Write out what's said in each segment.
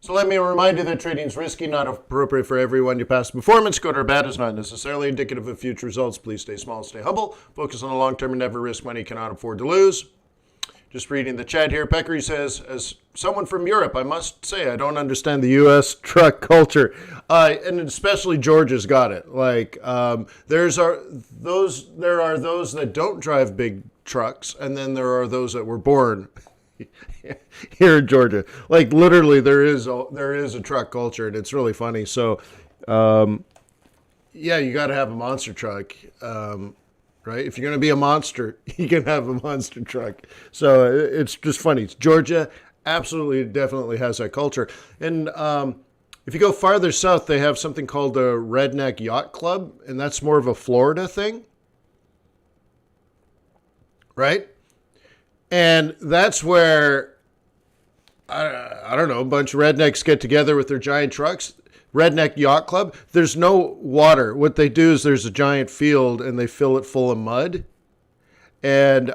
So let me remind you that trading is risky, not appropriate for everyone. Your past performance, good or bad, is not necessarily indicative of future results. Please stay small, stay humble, focus on the long term, and never risk money you cannot afford to lose. Just reading the chat here, Peckery says, as someone from Europe, I must say I don't understand the U.S. truck culture, and especially Georgia's got it. Like there are those that don't drive big trucks, and then there are those that were born here in Georgia. Like literally, there is a truck culture, and it's really funny. So, yeah, you got to have a monster truck. Right? If you're going to be a monster, you can have a monster truck. So it's just funny. Georgia absolutely, definitely has that culture. And if you go farther south, they have something called the Redneck Yacht Club, and that's more of a Florida thing. Right? And that's where, I don't know, a bunch of rednecks get together with their giant trucks. Redneck Yacht Club. There's no water. What they do is there's a giant field and they fill it full of mud. And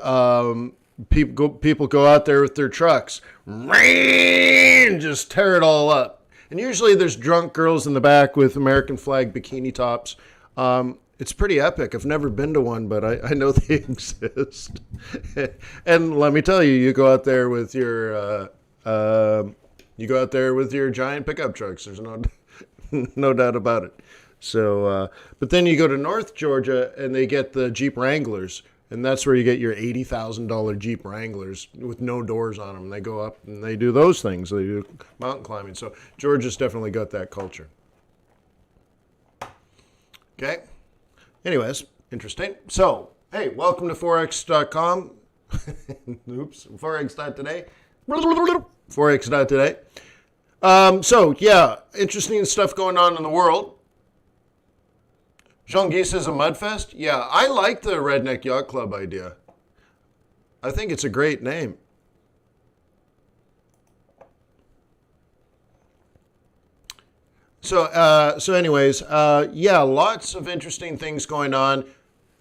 people go out there with their trucks and just tear it all up. And usually there's drunk girls in the back with American flag bikini tops. It's pretty epic. I've never been to one, but I know they exist. And let me tell you, you go out there with your giant pickup trucks. There's no doubt about it. So, but then you go to North Georgia and they get the Jeep Wranglers, and that's where you get your $80,000 Jeep Wranglers with no doors on them. They go up and they do those things. They do mountain climbing. So Georgia's definitely got that culture. Okay. Anyways, interesting. So, hey, welcome to Forex.com. Oops, Forex.Today. Forex.Today. So, yeah, interesting stuff going on in the world. Jean-Guy says a mudfest. Yeah, I like the Redneck Yacht Club idea. I think it's a great name. So anyways, yeah, lots of interesting things going on.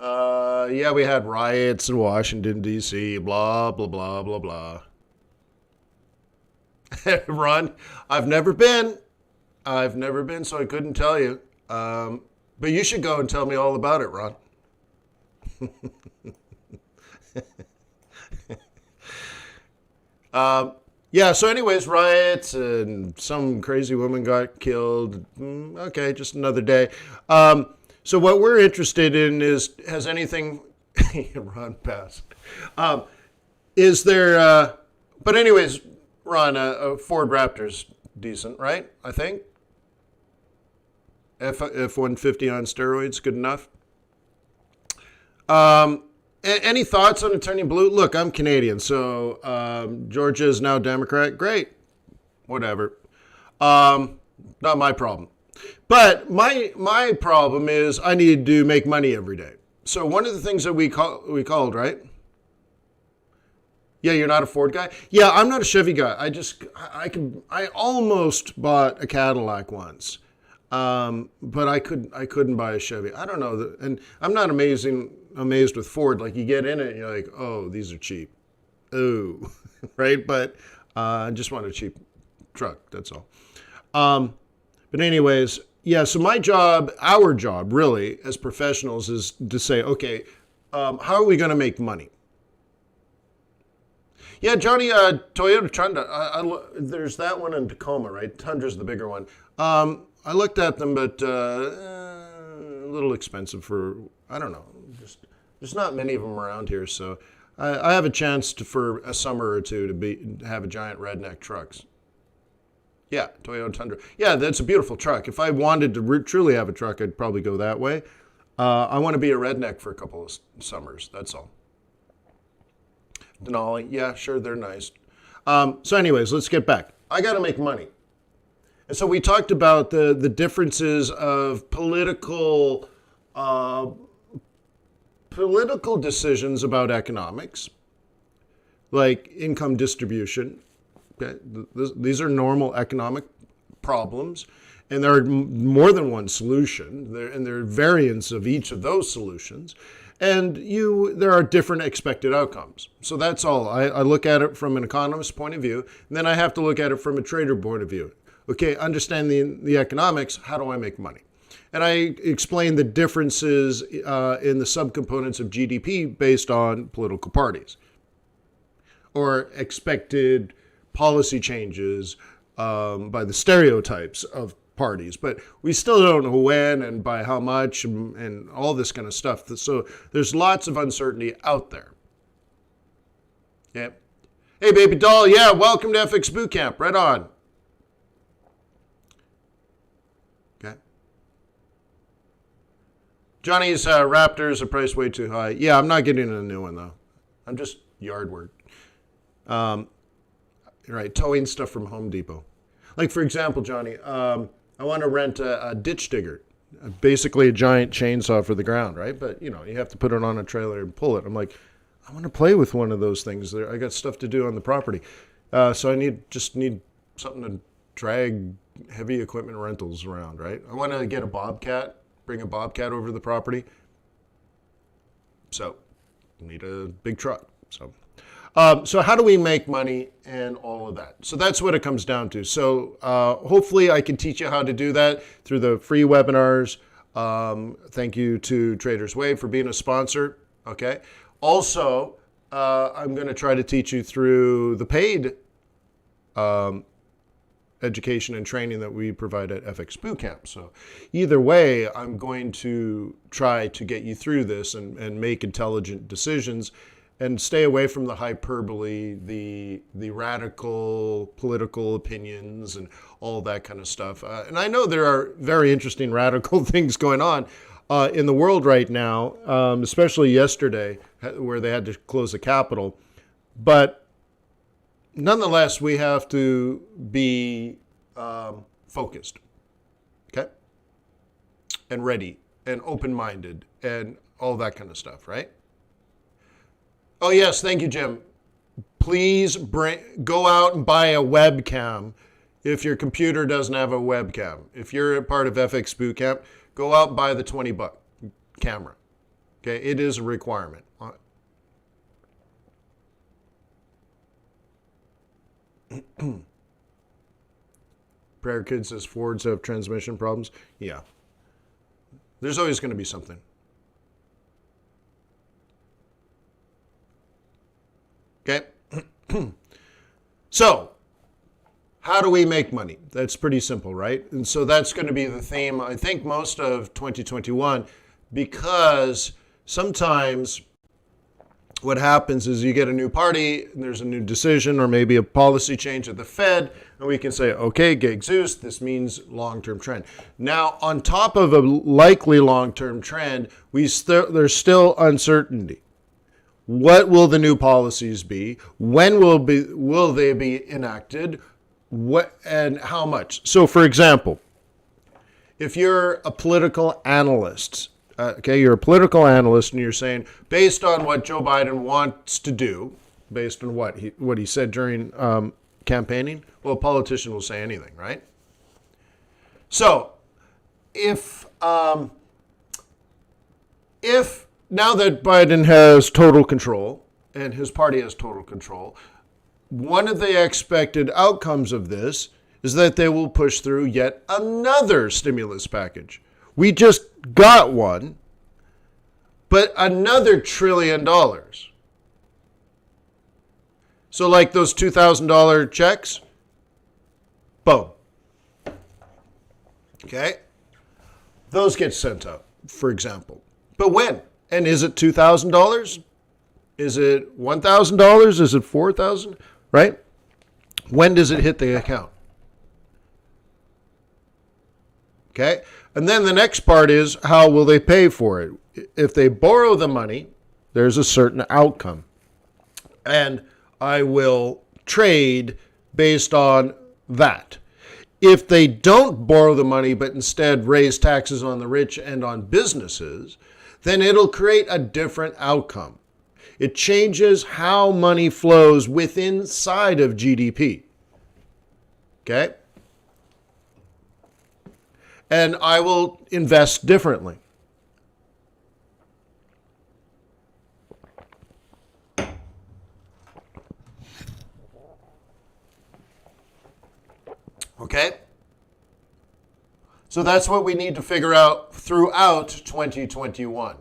Yeah, we had riots in Washington, D.C., blah, blah, blah, blah, blah. Ron, I've never been, so I couldn't tell you. But you should go and tell me all about it, Ron. Yeah, so anyways, riots and some crazy woman got killed. Okay, just another day. So what we're interested in is, has anything, Ron passed. Is there, but anyways, Ron, a Ford Raptor's decent, right? I think. F-150 on steroids, good enough. Any thoughts on it turning blue? Look, I'm Canadian, so Georgia is now Democrat. Great. Whatever. Not my problem. But my problem is I need to make money every day. So one of the things that we called, right? Yeah, you're not a Ford guy? Yeah, I'm not a Chevy guy. I almost bought a Cadillac once. But I couldn't buy a Chevy. I don't know. And I'm not amazed with Ford. Like you get in it and you're like, oh, these are cheap. Ooh, right? But I just want a cheap truck. That's all. But anyways, yeah, so our job really as professionals is to say, okay, how are we going to make money? Yeah, Johnny, Toyota Tundra, there's that one in Tacoma, right? Tundra's the bigger one. I looked at them, but a little expensive for, I don't know, there's not many of them around here, so I have a chance for a summer or two to have a giant redneck trucks. Yeah, Toyota Tundra. Yeah, that's a beautiful truck. If I wanted to truly have a truck, I'd probably go that way. I want to be a redneck for a couple of summers, that's all. Denali, yeah, sure, they're nice. So anyways, let's get back. I got to make money. And so we talked about the differences of political decisions about economics, like income distribution. Okay? These are normal economic problems, and there are more than one solution, and there are variants of each of those solutions. And there are different expected outcomes. So that's all. I look at it from an economist's point of view, and then I have to look at it from a trader point of view. Okay, understanding the economics, how do I make money? And I explain the differences in the subcomponents of GDP based on political parties or expected policy changes by the stereotypes of parties. But we still don't know when and by how much and all this kind of stuff. So there's lots of uncertainty out there. Yeah. Hey, baby doll. Yeah, welcome to FX Bootcamp. Right on. Okay. Johnny's Raptors are priced way too high. Yeah, I'm not getting a new one, though. I'm just yard work. Right, towing stuff from Home Depot. Like, for example, Johnny, I want to rent a ditch digger, basically a giant chainsaw for the ground, right? But, you have to put it on a trailer and pull it. I'm like, I want to play with one of those things. I got stuff to do on the property. So I just need something to drag heavy equipment rentals around, right? I want to get a bobcat, bring a bobcat over the property. So I need a big truck. So how do we make money and all of that? So that's what it comes down to. So hopefully I can teach you how to do that through the free webinars. Thank you to Traders Way for being a sponsor. Okay. Also, I'm going to try to teach you through the paid education and training that we provide at FX Bootcamp. So either way, I'm going to try to get you through this and make intelligent decisions and stay away from the hyperbole, the radical political opinions and all that kind of stuff. And I know there are very interesting radical things going on in the world right now, especially yesterday where they had to close the Capitol. But nonetheless, we have to be focused, okay? And ready and open-minded and all that kind of stuff, right? Oh, yes. Thank you, Jim. Please go out and buy a webcam if your computer doesn't have a webcam. If you're a part of FX Bootcamp, go out and buy the $20 camera. Okay, it is a requirement. Prayer Kid says Fords have transmission problems. Yeah. There's always going to be something. Okay. So, how do we make money? That's pretty simple, right? And so that's going to be the theme, I think, most of 2021, because sometimes what happens is you get a new party, and there's a new decision or maybe a policy change at the Fed, and we can say, okay, Gig Zeus, this means long-term trend. Now, on top of a likely long-term trend, there's still uncertainty. What will the new policies be? When will they be enacted? What and how much? So, for example, if you're a political analyst, you're a political analyst, and you're saying, based on what Joe Biden wants to do, based on what he said during campaigning, well, a politician will say anything, right? So, if now that Biden has total control and his party has total control, one of the expected outcomes of this is that they will push through yet another stimulus package. We just got one, but another $1 trillion. So like those $2,000 checks, boom. Okay? Those get sent out, for example. But when? And is it $2,000? Is it $1,000? Is it $4,000? Right? When does it hit the account? Okay? And then the next part is, how will they pay for it? If they borrow the money, there's a certain outcome. And I will trade based on that. If they don't borrow the money, but instead raise taxes on the rich and on businesses, then it'll create a different outcome. It changes how money flows within inside of GDP. Okay? And I will invest differently. Okay? So that's what we need to figure out throughout 2021.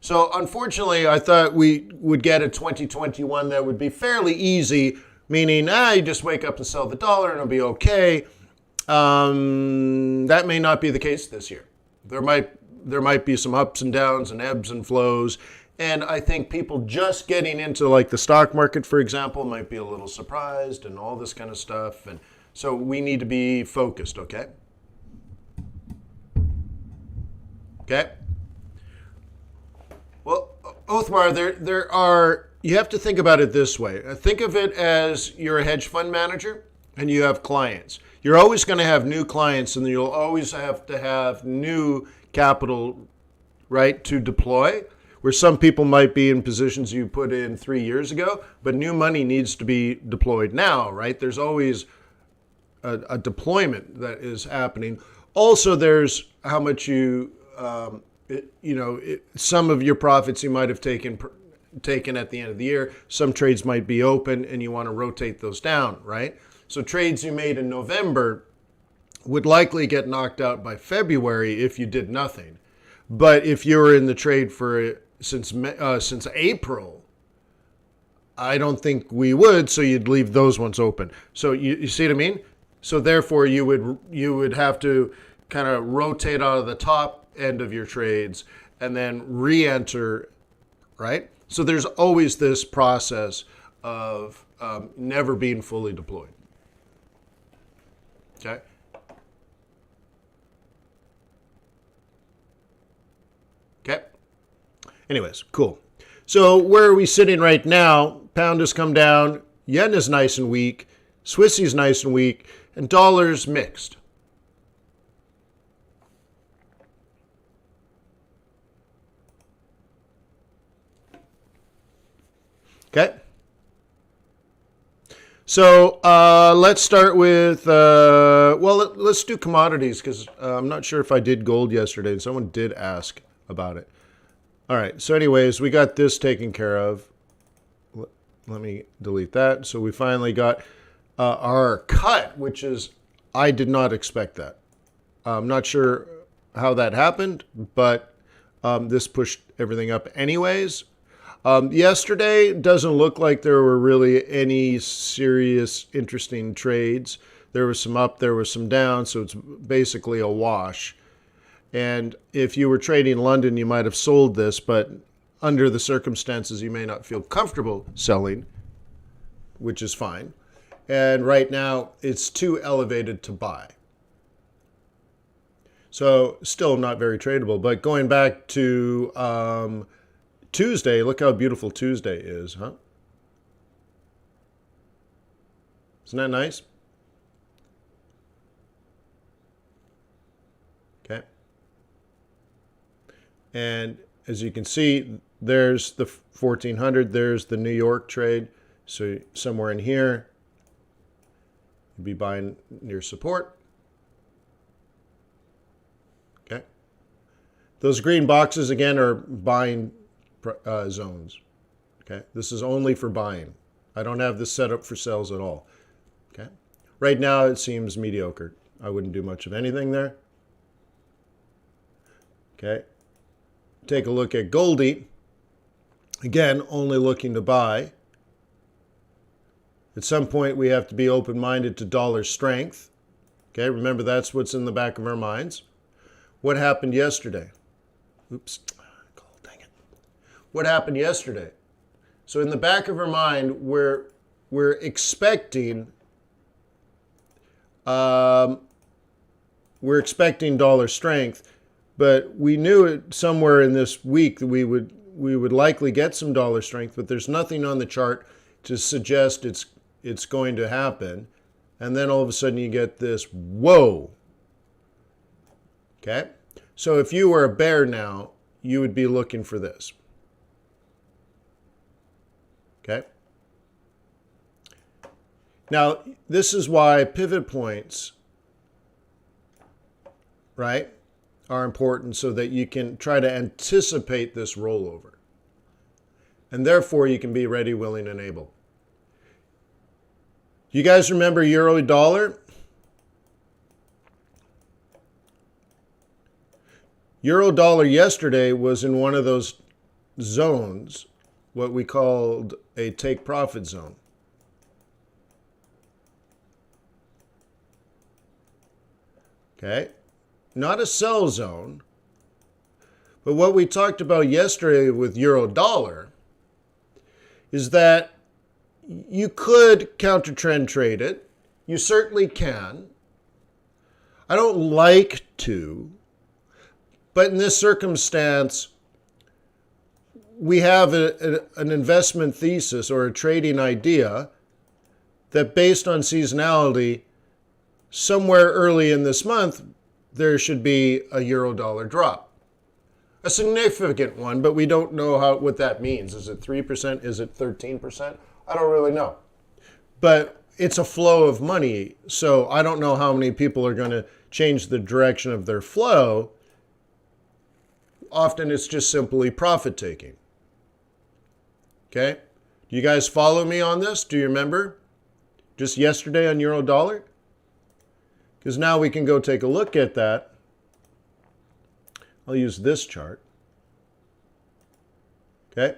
So unfortunately, I thought we would get a 2021 that would be fairly easy, meaning, you just wake up and sell the dollar and it'll be okay. That may not be the case this year. There might be some ups and downs and ebbs and flows. And I think people just getting into like the stock market, for example, might be a little surprised and all this kind of stuff. And so we need to be focused, okay? Okay? Well, Othmar, there are, you have to think about it this way. Think of it as you're a hedge fund manager and you have clients. You're always going to have new clients and you'll always have to have new capital, right, to deploy, where some people might be in positions you put in 3 years ago, but new money needs to be deployed now, right? There's always a deployment that is happening. Also, there's how much some of your profits you might have taken at the end of the year. Some trades might be open and you want to rotate those down, right? So trades you made in November would likely get knocked out by February if you did nothing. But if you were in the trade since April, I don't think we would, so you'd leave those ones open. So you see what I mean? So therefore you would have to kind of rotate out of the top end of your trades and then re-enter, right? So there's always this process of never being fully deployed. Okay. Okay. Anyways, cool. So where are we sitting right now? Pound has come down. Yen is nice and weak. Swissy's nice and weak. And dollar's mixed. Okay. So let's start with, let's do commodities because I'm not sure if I did gold yesterday and someone did ask about it. All right. So anyways, we got this taken care of. Let me delete that. So we finally got our cut, which is, I did not expect that. I'm not sure how that happened, but this pushed everything up anyways. Yesterday, doesn't look like there were really any serious, interesting trades. There was some up, there was some down, so it's basically a wash. And if you were trading London, you might have sold this, but under the circumstances, you may not feel comfortable selling, which is fine. And right now, it's too elevated to buy. So still not very tradable. But going back to Tuesday, look how beautiful Tuesday is, huh? Isn't that nice? Okay. And as you can see, there's the 1400, there's the New York trade. So somewhere in here, you'd be buying near support. Okay. Those green boxes, again, are buying zones. Okay. This is only for buying. I don't have this set up for sales at all. Okay. Right now, it seems mediocre. I wouldn't do much of anything there. Okay. Take a look at Goldie. Again, only looking to buy. At some point, we have to be open-minded to dollar strength. Okay, remember that's what's in the back of our minds. What happened yesterday? Oops, dang it. What happened yesterday? So in the back of our mind, we're expecting dollar strength, but we knew it somewhere in this week that we would likely get some dollar strength, but there's nothing on the chart to suggest it's going to happen. And then all of a sudden you get this, whoa. Okay? So if you were a bear now, you would be looking for this. Okay? Now, this is why pivot points, right, are important so that you can try to anticipate this rollover. And therefore, you can be ready, willing, and able. You guys remember euro dollar? Euro dollar yesterday was in one of those zones, what we called a take profit zone. Okay, not a sell zone, but what we talked about yesterday with euro dollar is that you could counter trend trade it. You certainly can. I don't like to, but in this circumstance, we have an investment thesis or a trading idea that based on seasonality, somewhere early in this month, there should be a euro dollar drop. A significant one, but we don't know what that means. Is it 3%? Is it 13%? I don't really know. But it's a flow of money, so I don't know how many people are going to change the direction of their flow. Often it's just simply profit taking. Okay? Do you guys follow me on this? Do you remember? Just yesterday on euro dollar? Because now we can go take a look at that. I'll use this chart. Okay?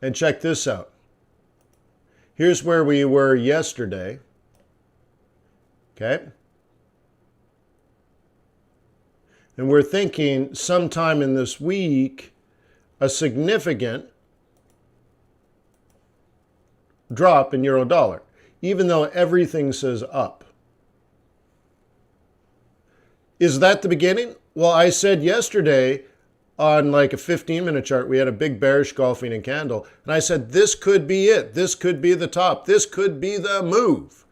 And check this out. Here's where we were yesterday. Okay? And we're thinking sometime in this week, a significant drop in euro dollar, even though everything says up. Is that the beginning? Well, I said yesterday on like a 15-minute chart, we had a big bearish golfing candle. And I said, this could be it. This could be the top. This could be the move.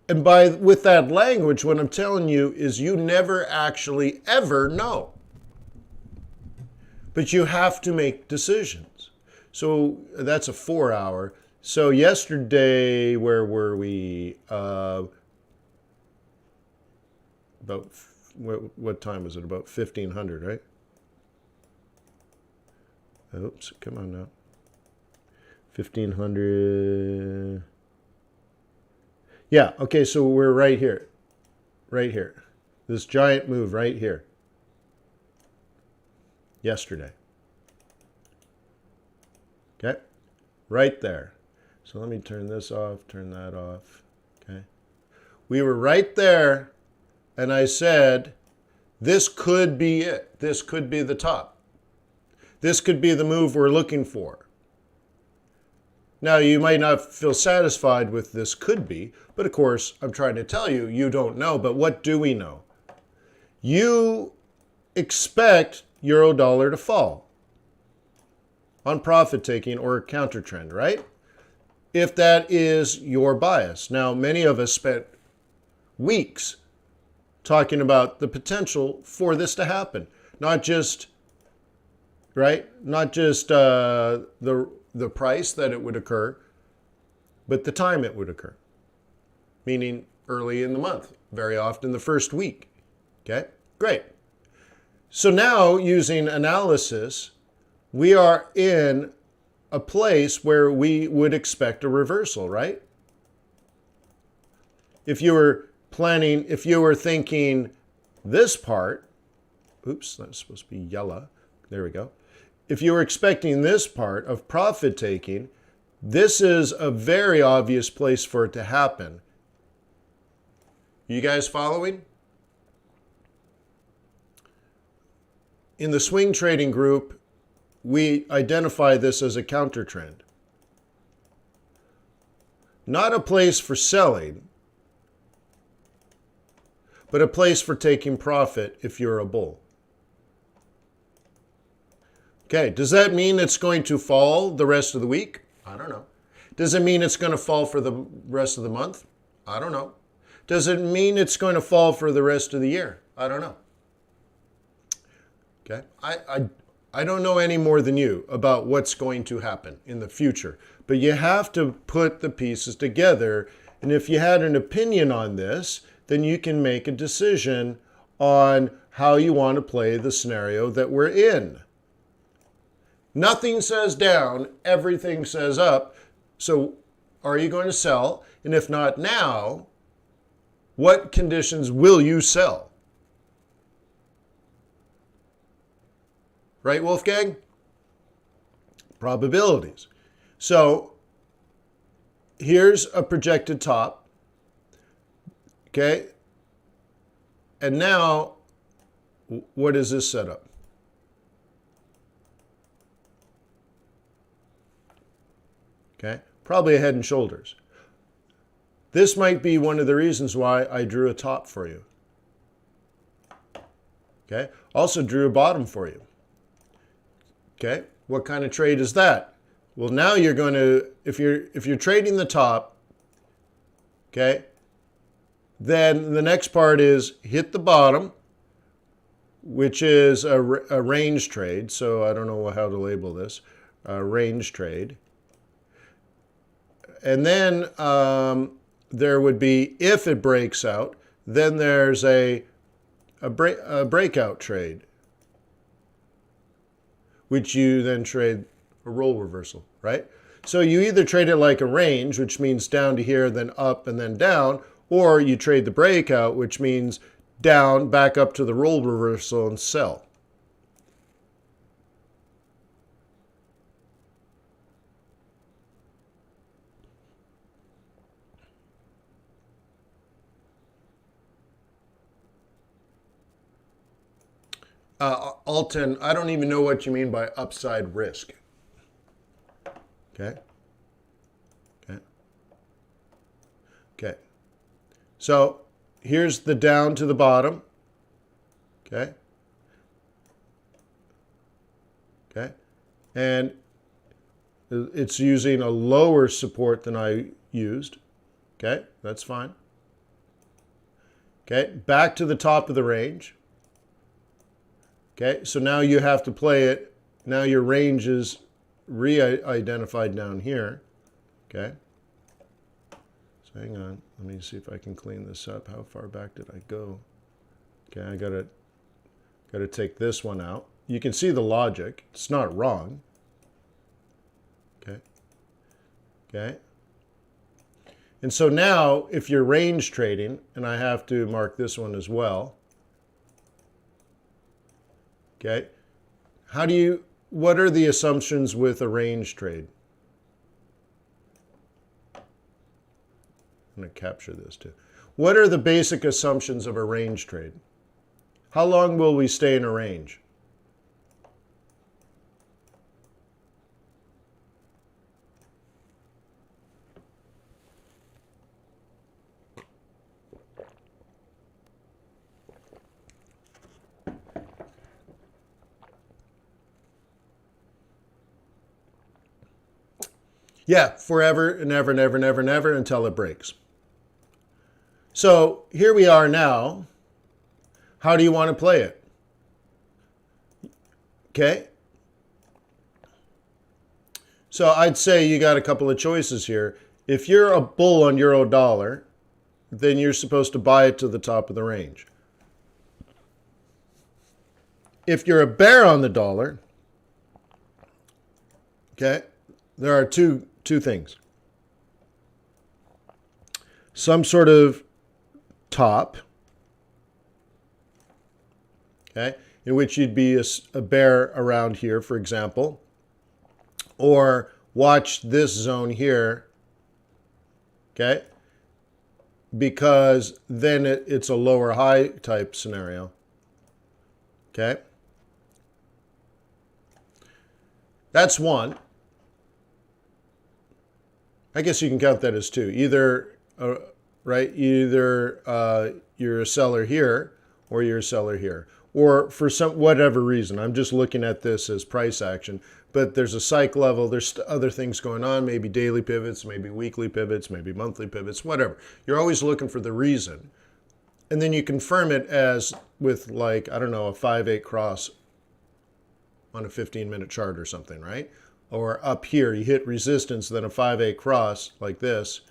And with that language, what I'm telling you is you never actually ever know. But you have to make decisions. So that's a 4-hour. So yesterday, where were we? About, what time was it? About 1500, right? Oops, come on now. 1500. Yeah, okay, so we're right here. Right here. This giant move right here. Yesterday. Okay? Right there. So let me turn this off, turn that off. Okay? We were right there, and I said, this could be it. This could be the top. This could be the move we're looking for. Now, you might not feel satisfied with this could be, but of course, I'm trying to tell you, you don't know. But what do we know? You expect euro dollar to fall on profit taking or counter trend, right? If that is your bias. Now, many of us spent weeks talking about the potential for this to happen. Not just, right? Not just the price that it would occur, but the time it would occur. Meaning early in the month, very often the first week. Okay, great. So now using analysis, we are in a place where we would expect a reversal, right? If you were planning, if you were thinking this part, oops, that's supposed to be yellow. There we go. If you were expecting this part of profit taking, this is a very obvious place for it to happen. You guys following? In the swing trading group, we identify this as a counter trend. Not a place for selling, but a place for taking profit if you're a bull. Okay, does that mean it's going to fall the rest of the week? I don't know. Does it mean it's going to fall for the rest of the month? I don't know. Does it mean it's going to fall for the rest of the year? I don't know. Okay, I don't know any more than you about what's going to happen in the future, but you have to put the pieces together. And if you had an opinion on this, then you can make a decision on how you want to play the scenario that we're in. Nothing says down, everything says up. So are you going to sell? And if not now, what conditions will you sell? Right, Wolfgang? Probabilities. So here's a projected top. Okay. And now, what is this setup? Okay. Probably a head and shoulders. This might be one of the reasons why I drew a top for you. Okay. Also drew a bottom for you. Okay. What kind of trade is that? Well, now you're going to, if you're trading the top, okay, then the next part is hit the bottom, which is a range trade. So I don't know how to label this, a range trade. And then there would be, if it breaks out, then there's a breakout trade, which you then trade a role reversal, right? So you either trade it like a range, which means down to here, then up and then down, or you trade the breakout, which means down, back up to the role reversal and sell. Alton, I don't even know what you mean by upside risk. Okay. Okay. Okay. So here's the down to the bottom. Okay. Okay. And it's using a lower support than I used. Okay. That's fine. Okay. Back to the top of the range. Okay, so now you have to play it. Now your range is re-identified down here. Okay. So hang on. Let me see if I can clean this up. How far back did I go? Okay, I gotta take this one out. You can see the logic. It's not wrong. Okay. Okay. And so now, if you're range trading, and I have to mark this one as well. Okay, what are the assumptions with a range trade? I'm going to capture this too. What are the basic assumptions of a range trade? How long will we stay in a range? Yeah, forever and ever and ever and ever and ever until it breaks. So here we are now. How do you want to play it? Okay. So I'd say you got a couple of choices here. If you're a bull on euro dollar, then you're supposed to buy it to the top of the range. If you're a bear on the dollar, okay, there are two things. Some sort of top, okay, in which you'd be a bear around here, for example, or watch this zone here, okay, because then it's a lower high type scenario, okay. That's one. I guess you can count that as two. Either, right, either you're a seller here or you're a seller here. Or for whatever reason, I'm just looking at this as price action, but there's a psych level, there's other things going on, maybe daily pivots, maybe weekly pivots, maybe monthly pivots, whatever. You're always looking for the reason. And then you confirm it as with like, I don't know, a 5-8 cross on a 15-minute chart or something, right? Or up here, you hit resistance, then a 5-8 cross like this,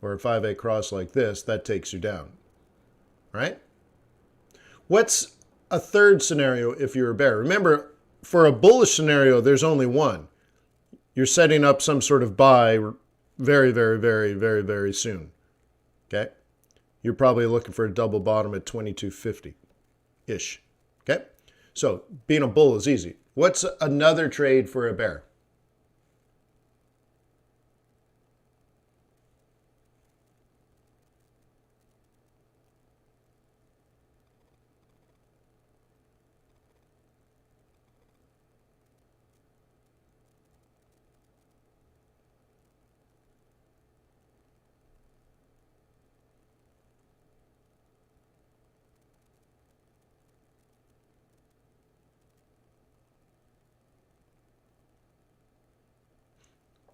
or a 5-8 cross like this, that takes you down, right? What's a third scenario if you're a bear? Remember, for a bullish scenario, there's only one. You're setting up some sort of buy very, very, very, very, very soon. Okay? You're probably looking for a double bottom at 2250-ish. Okay? So being a bull is easy. What's another trade for a bear?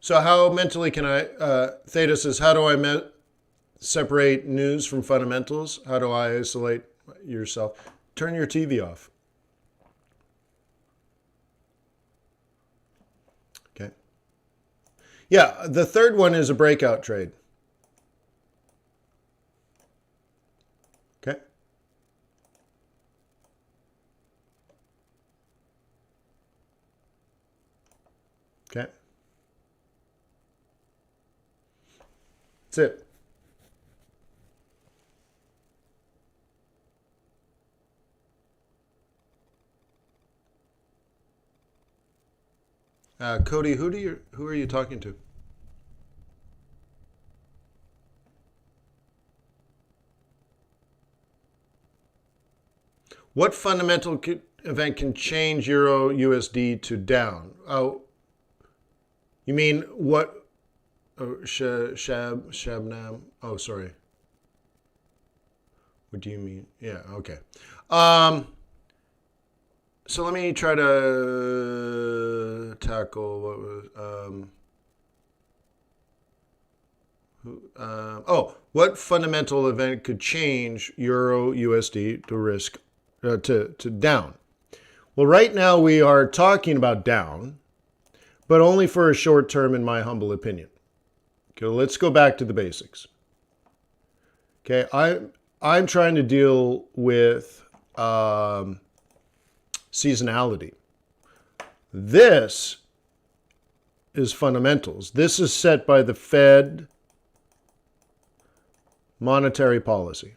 So how mentally can I, Theta says, how do I separate news from fundamentals? How do I isolate yourself? Turn your TV off. Okay. Yeah, the third one is a breakout trade. Okay. Okay. That's it. Cody, who are you talking to? What fundamental event can change Euro USD to down? Oh, you mean what? Oh, Shabnam. Oh, sorry. What do you mean? Yeah, okay. So let me try to tackle what was. What fundamental event could change Euro USD to risk to down? Well, right now we are talking about down, but only for a short term, in my humble opinion. Okay, let's go back to the basics. Okay, I'm trying to deal with seasonality. This is fundamentals. This is set by the Fed monetary policy.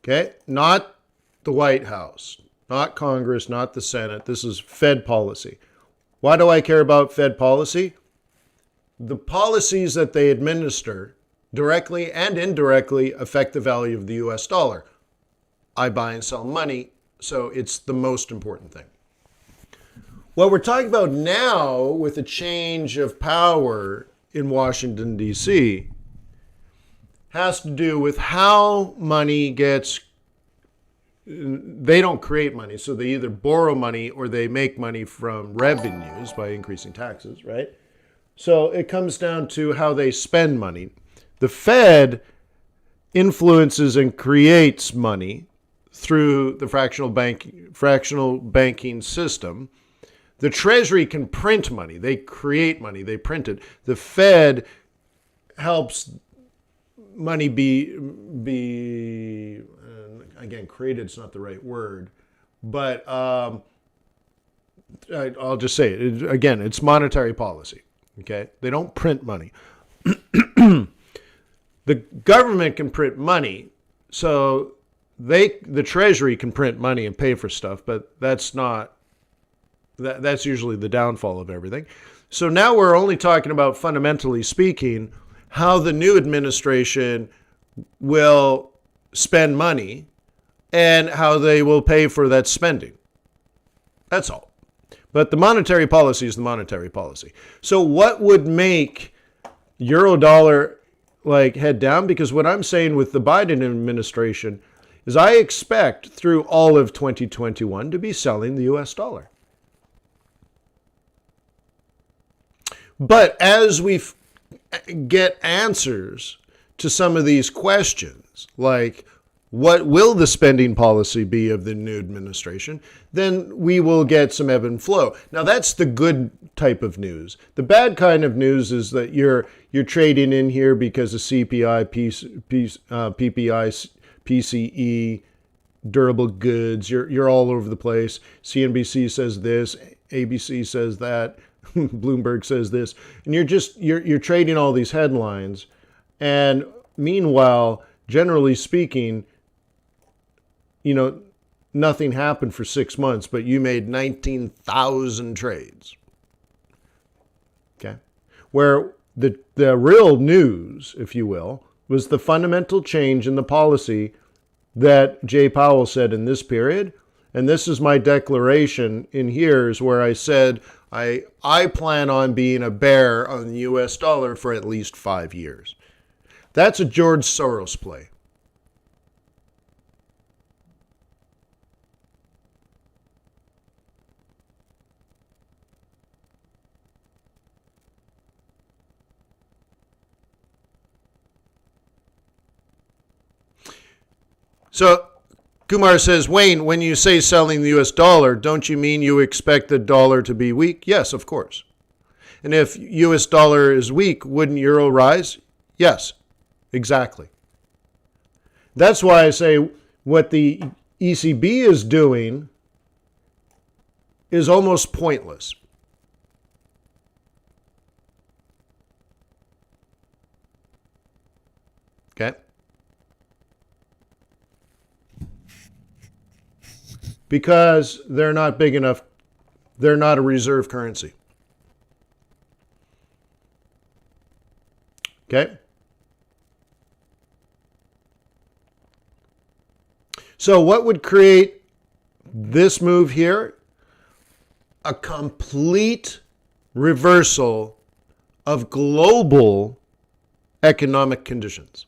Okay, not the White House, not Congress, not the Senate. This is Fed policy. Why do I care about Fed policy? The policies that they administer directly and indirectly affect the value of the US dollar. I buy and sell money, so it's the most important thing. What we're talking about now with the change of power in Washington, D.C., has to do with how money gets. They don't create money, so they either borrow money or they make money from revenues by increasing taxes, right? So it comes down to how they spend money. The Fed influences and creates money through the fractional banking system. The Treasury can print money. They create money. They print it. The Fed helps money be again, created's not the right word, but I'll just say it. Again, it's monetary policy. Okay, they don't print money. The government can print money, so the Treasury can print money and pay for stuff, but that's usually the downfall of everything. So now we're only talking about, fundamentally speaking, how the new administration will spend money and how they will pay for that spending. That's all. But the monetary policy is the monetary policy. So what would make euro dollar head down? Because what I'm saying with the Biden administration is I expect through all of 2021 to be selling the US dollar. But as we get answers to some of these questions, like what will the spending policy be of the new administration, then we will get some ebb and flow. Now that's the good type of news. The bad kind of news is that you're trading in here because of CPI, PPI, PCE, durable goods. You're all over the place. CNBC says this, ABC says that, Bloomberg says this, and you're trading all these headlines. And meanwhile, generally speaking, nothing happened for 6 months, but you made 19,000 trades. Okay? Where the real news, if you will, was the fundamental change in the policy that Jay Powell said in this period. And this is my declaration in here is where I said I plan on being a bear on the US dollar for at least 5 years. That's a George Soros play. So Kumar says, Wayne, when you say selling the US dollar, don't you mean you expect the dollar to be weak? Yes, of course. And if US dollar is weak, wouldn't euro rise? Yes, exactly. That's why I say what the ECB is doing is almost pointless. Okay? Because they're not big enough. They're not a reserve currency. Okay? So what would create this move here? A complete reversal of global economic conditions.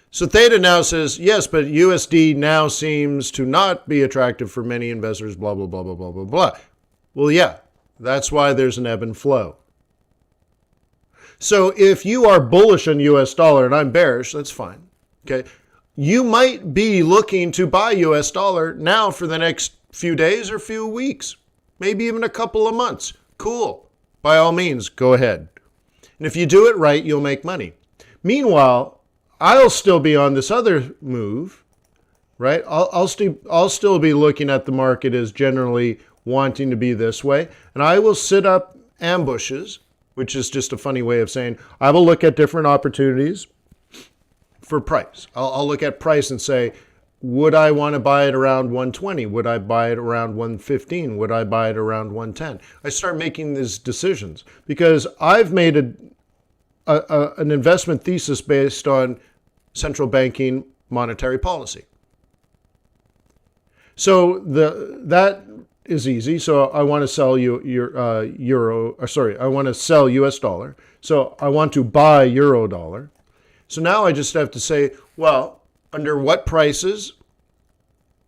So Theta now says, yes, but USD now seems to not be attractive for many investors, blah, blah, blah, blah, blah, blah, blah. Well, yeah, that's why there's an ebb and flow. So if you are bullish on US dollar and I'm bearish, that's fine. Okay. You might be looking to buy US dollar now for the next few days or few weeks, maybe even a couple of months. Cool. By all means, go ahead. And if you do it right, you'll make money. Meanwhile, I'll still be on this other move, right? I'll still be looking at the market as generally wanting to be this way. And I will sit up ambushes, which is just a funny way of saying I will look at different opportunities for price. I'll look at price and say, would I want to buy it around 120? Would I buy it around 115? Would I buy it around 110? I start making these decisions because I've made an investment thesis based on central banking monetary policy. So that is easy. So I want to sell I want to sell US dollar. So I want to buy euro dollar. So now I just have to say, well, under what prices,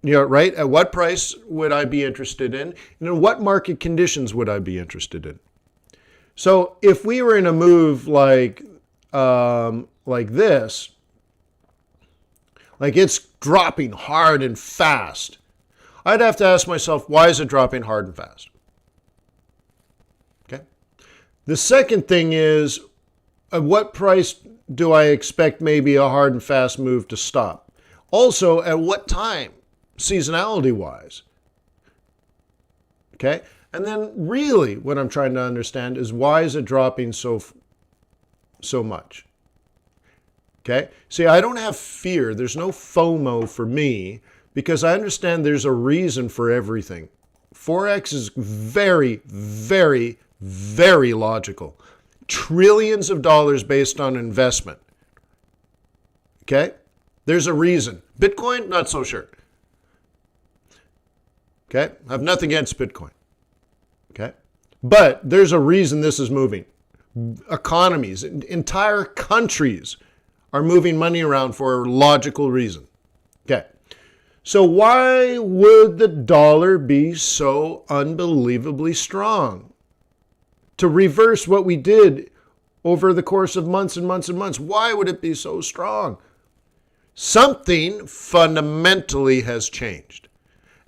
right? At what price would I be interested in? And in what market conditions would I be interested in? So if we were in a move like this, like it's dropping hard and fast, I'd have to ask myself, why is it dropping hard and fast? Okay. The second thing is, at what price do I expect maybe a hard and fast move to stop? Also, at what time, seasonality-wise? Okay. And then really what I'm trying to understand is why is it dropping so much? Okay. See, I don't have fear. There's no FOMO for me because I understand there's a reason for everything. Forex is very, very, very logical. Trillions of dollars based on investment. Okay. There's a reason. Bitcoin, not so sure. Okay. I have nothing against Bitcoin. Okay. But there's a reason this is moving. Economies, entire countries are moving money around for a logical reason. Okay. So why would the dollar be so unbelievably strong? To reverse what we did over the course of months and months and months, why would it be so strong? Something fundamentally has changed.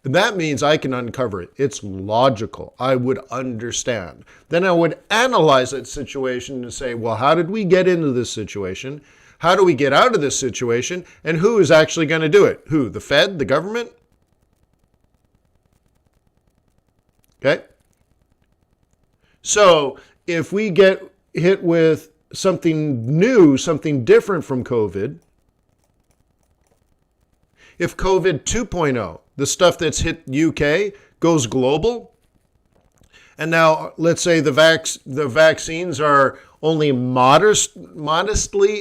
And that means I can uncover it. It's logical. I would understand. Then I would analyze that situation and say, well, how did we get into this situation? How do we get out of this situation? And who is actually going to do it? Who? The Fed? The government? Okay? So if we get hit with something new, something different from COVID, if COVID 2.0, the stuff that's hit UK, goes global, and now let's say the vaccines are only modestly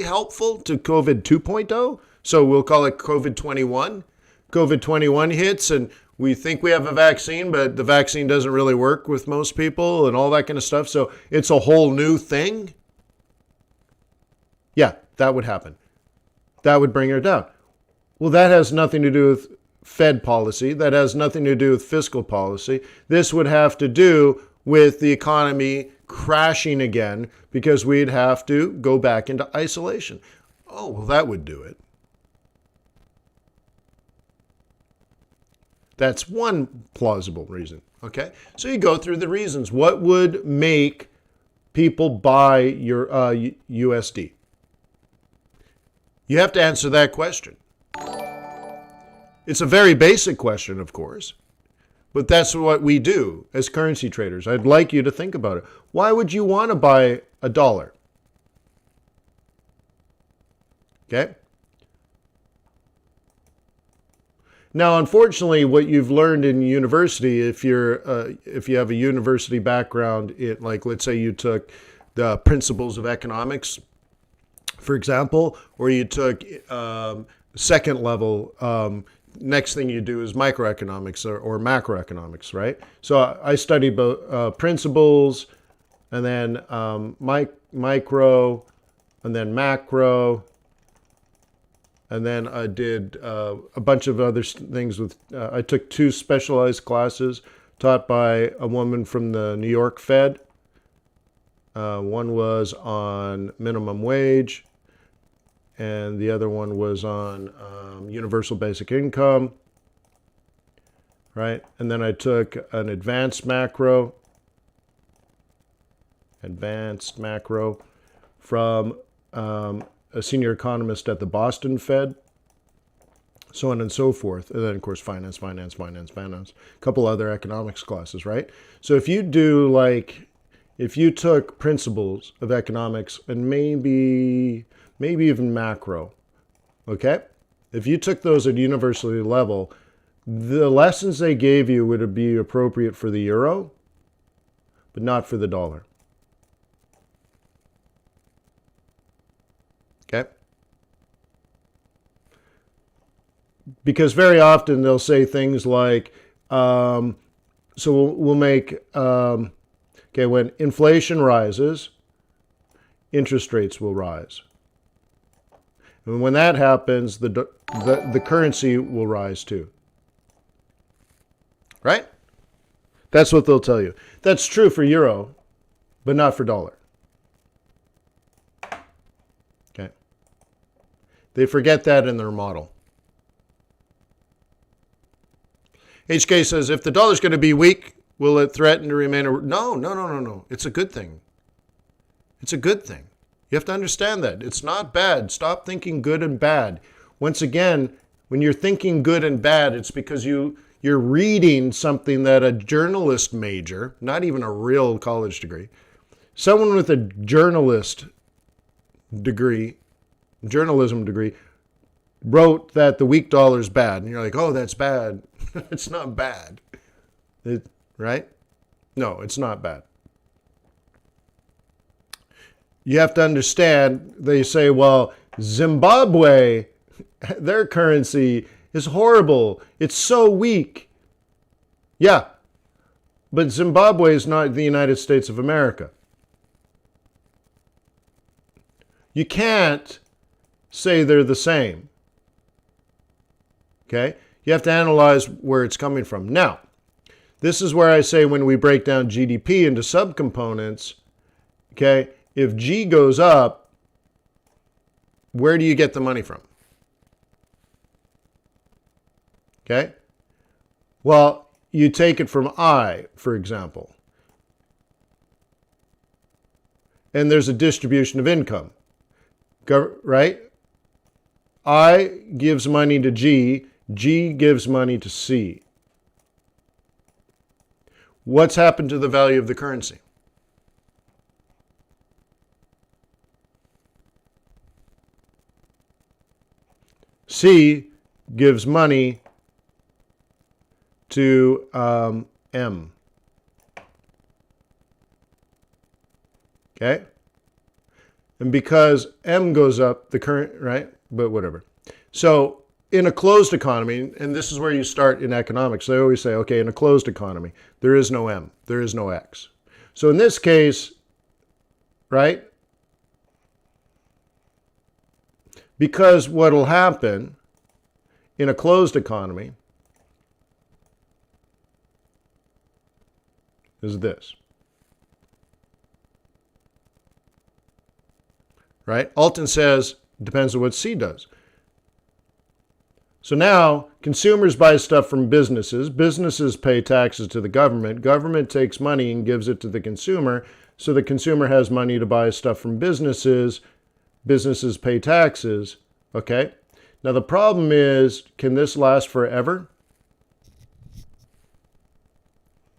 helpful to COVID 2.0, so we'll call it COVID 21. COVID 21 hits and we think we have a vaccine, but the vaccine doesn't really work with most people and all that kind of stuff. So it's a whole new thing. Yeah, that would happen. That would bring her down. Well, that has nothing to do with Fed policy. That has nothing to do with fiscal policy. This would have to do with the economy crashing again because we'd have to go back into isolation. Oh, well, that would do it. That's one plausible reason, okay? So you go through the reasons. What would make people buy your USD? You have to answer that question. It's a very basic question, of course, but that's what we do as currency traders. I'd like you to think about it. Why would you want to buy a dollar? Okay? Now, unfortunately, what you've learned in university, if you have a university background, like let's say you took the principles of economics, for example, or you took second level, next thing you do is microeconomics or macroeconomics, right? So I studied both principles, and then micro, and then macro. And then I did a bunch of other things with, I took 2 specialized classes taught by a woman from the New York Fed. One was on minimum wage, and the other one was on universal basic income, right? And then I took an advanced macro from a senior economist at the Boston Fed, so on and so forth. And then, of course, finance, a couple other economics classes, right? So if you took principles of economics and maybe even macro, okay? If you took those at university level, the lessons they gave you would be appropriate for the euro, but not for the dollar. Okay? Because very often they'll say things like, so we'll make, okay, when inflation rises, interest rates will rise. And when that happens, the currency will rise too. Right? That's what they'll tell you. That's true for euro, but not for dollar. Okay? They forget that in their model. HK says, if the dollar's going to be weak, will it threaten to remain? No. It's a good thing. It's a good thing. You have to understand that. It's not bad. Stop thinking good and bad. Once again, when you're thinking good and bad, it's because you're reading something that a journalist major, not even a real college degree, someone with a journalism degree, wrote that the weak dollar is bad. And you're like, oh, that's bad. It's not bad. Right? No, it's not bad. You have to understand, they say, well, Zimbabwe, their currency is horrible. It's so weak. Yeah, but Zimbabwe is not the United States of America. You can't say they're the same. Okay? You have to analyze where it's coming from. Now, this is where I say when we break down GDP into subcomponents, okay, if G goes up, where do you get the money from? Okay? Well, you take it from I, for example, and there's a distribution of income, right? I gives money to G, G gives money to C. What's happened to the value of the currency? C gives money to M. Okay? And because M goes up, the current, right? But whatever. So in a closed economy, and this is where you start in economics, they always say, okay, in a closed economy, there is no M, there is no X. So in this case, right? Because what will happen in a closed economy is this. Right? Alton says, depends on what C does. So now, consumers buy stuff from businesses. Businesses pay taxes to the government. Government takes money and gives it to the consumer. So the consumer has money to buy stuff from businesses. Businesses pay taxes. Okay? Now the problem is, can this last forever?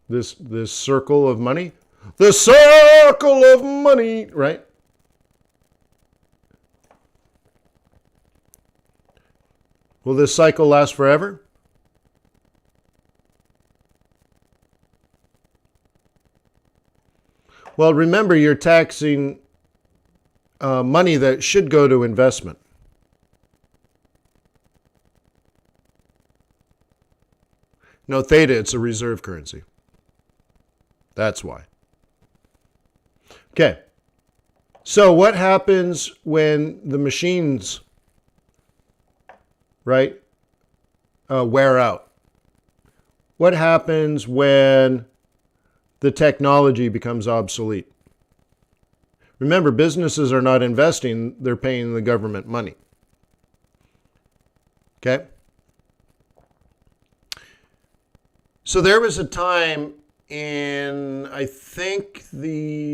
This circle of money? The circle of money, right? Will this cycle last forever? Well, remember, you're taxing money that should go to investment. No, theta, it's a reserve currency. That's why. Okay. So what happens when the machines, right, wear out? What happens when the technology becomes obsolete? Remember, businesses are not investing, they're paying the government money. Okay? So there was a time in, I think, the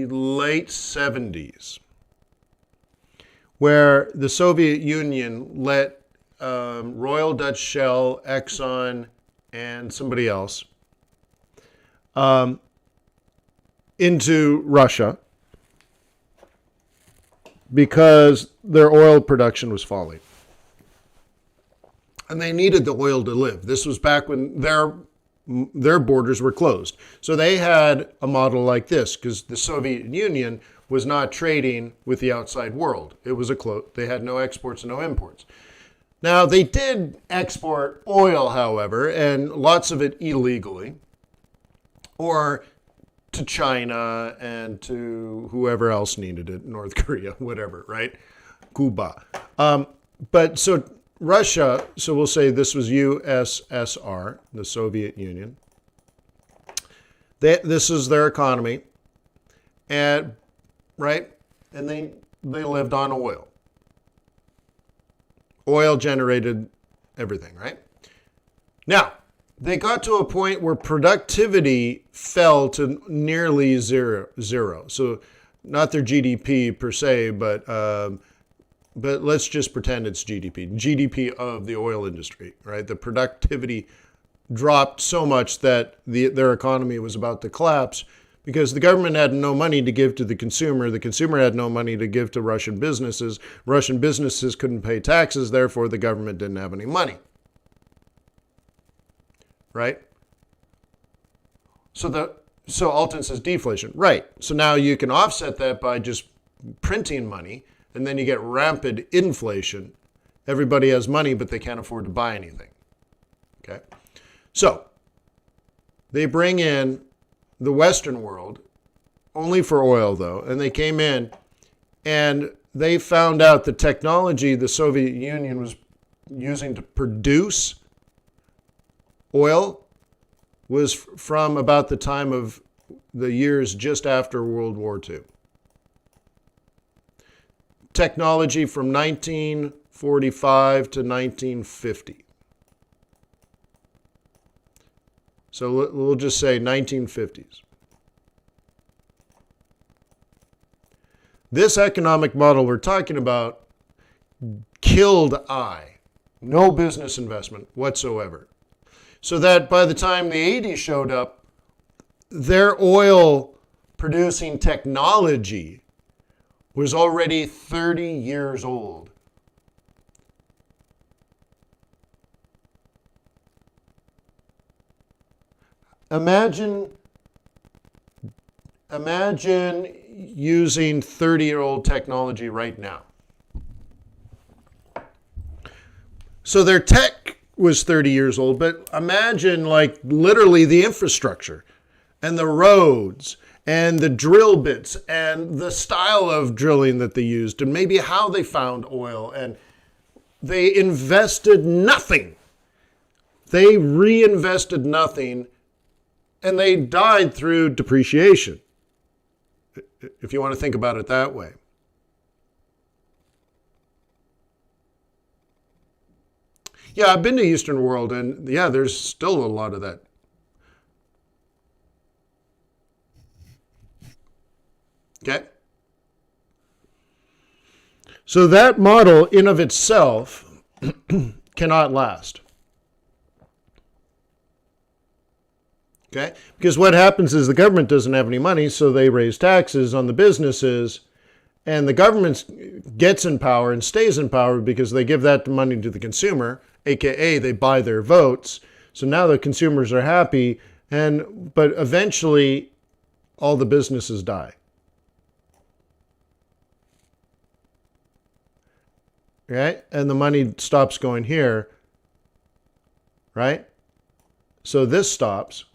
late 70s, where the Soviet Union let Royal Dutch Shell, Exxon, and somebody else into Russia because their oil production was falling. And they needed the oil to live. This was back when their borders were closed. So they had a model like this because the Soviet Union was not trading with the outside world. It was they had no exports and no imports. Now, they did export oil, however, and lots of it illegally, or to China and to whoever else needed it, North Korea, whatever, right? Cuba. But so Russia, so we'll say this was USSR, the Soviet Union. This is their economy, and right, and they lived on oil. Oil generated everything, right? Now, they got to a point where productivity fell to nearly zero. So not their GDP per se, but let's just pretend it's GDP. GDP of the oil industry, right? The productivity dropped so much that their economy was about to collapse because the government had no money to give to the consumer. The consumer had no money to give to Russian businesses. Russian businesses couldn't pay taxes, therefore the government didn't have any money. Right? So Alton says deflation. Right. So now you can offset that by just printing money, and then you get rampant inflation. Everybody has money, but they can't afford to buy anything. Okay? So they bring in the Western world, only for oil though, and they came in and they found out the technology the Soviet Union was using to produce oil was from about the time of the years just after World War II. Technology from 1945 to 1950. So we'll just say 1950s. This economic model we're talking about killed no business investment whatsoever. So that by the time the 80s showed up, their oil producing technology was already 30 years old. Imagine using 30-year-old technology right now. So their tech was 30 years old, but imagine like literally the infrastructure and the roads and the drill bits and the style of drilling that they used and maybe how they found oil. And they invested nothing. They reinvested nothing, and they died through depreciation, if you want to think about it that way. Yeah, I've been to Eastern world, and yeah, there's still a lot of that. Okay? So that model in of itself cannot last. Okay? Because what happens is the government doesn't have any money, so they raise taxes on the businesses, and the government gets in power and stays in power because they give that money to the consumer, aka they buy their votes. So now the consumers are happy, but eventually all the businesses die. Right? And the money stops going here. Right? So this stops.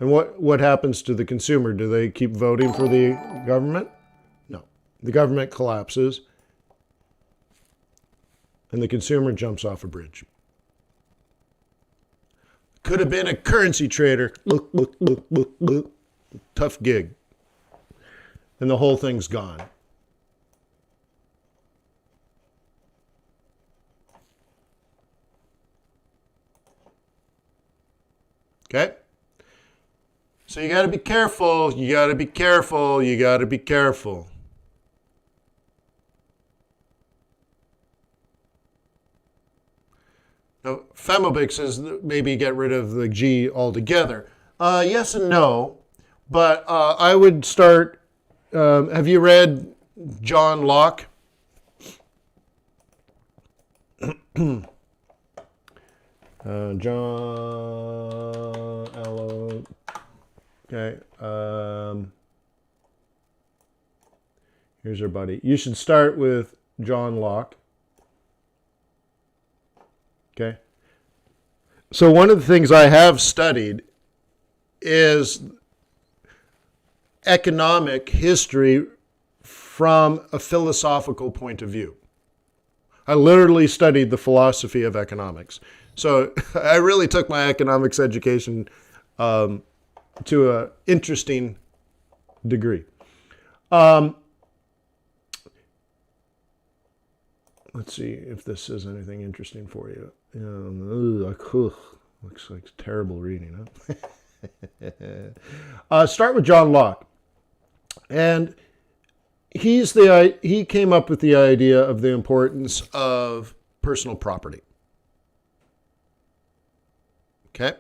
And what happens to the consumer? Do they keep voting for the government? No. The government collapses, and the consumer jumps off a bridge. Could have been a currency trader. Tough gig. And the whole thing's gone. Okay? So you got to be careful, you got to be careful, you got to be careful. Now, Femobix says maybe get rid of the G altogether. Yes and no, but I would start, have you read John Locke? John L. Okay. Here's our buddy. You should start with John Locke. Okay. So one of the things I have studied is economic history from a philosophical point of view. I literally studied the philosophy of economics. So I really took my economics education to an interesting degree. Let's see if this says anything interesting for you. Looks like terrible reading, huh? Start with John Locke. And he came up with the idea of the importance of personal property. Okay?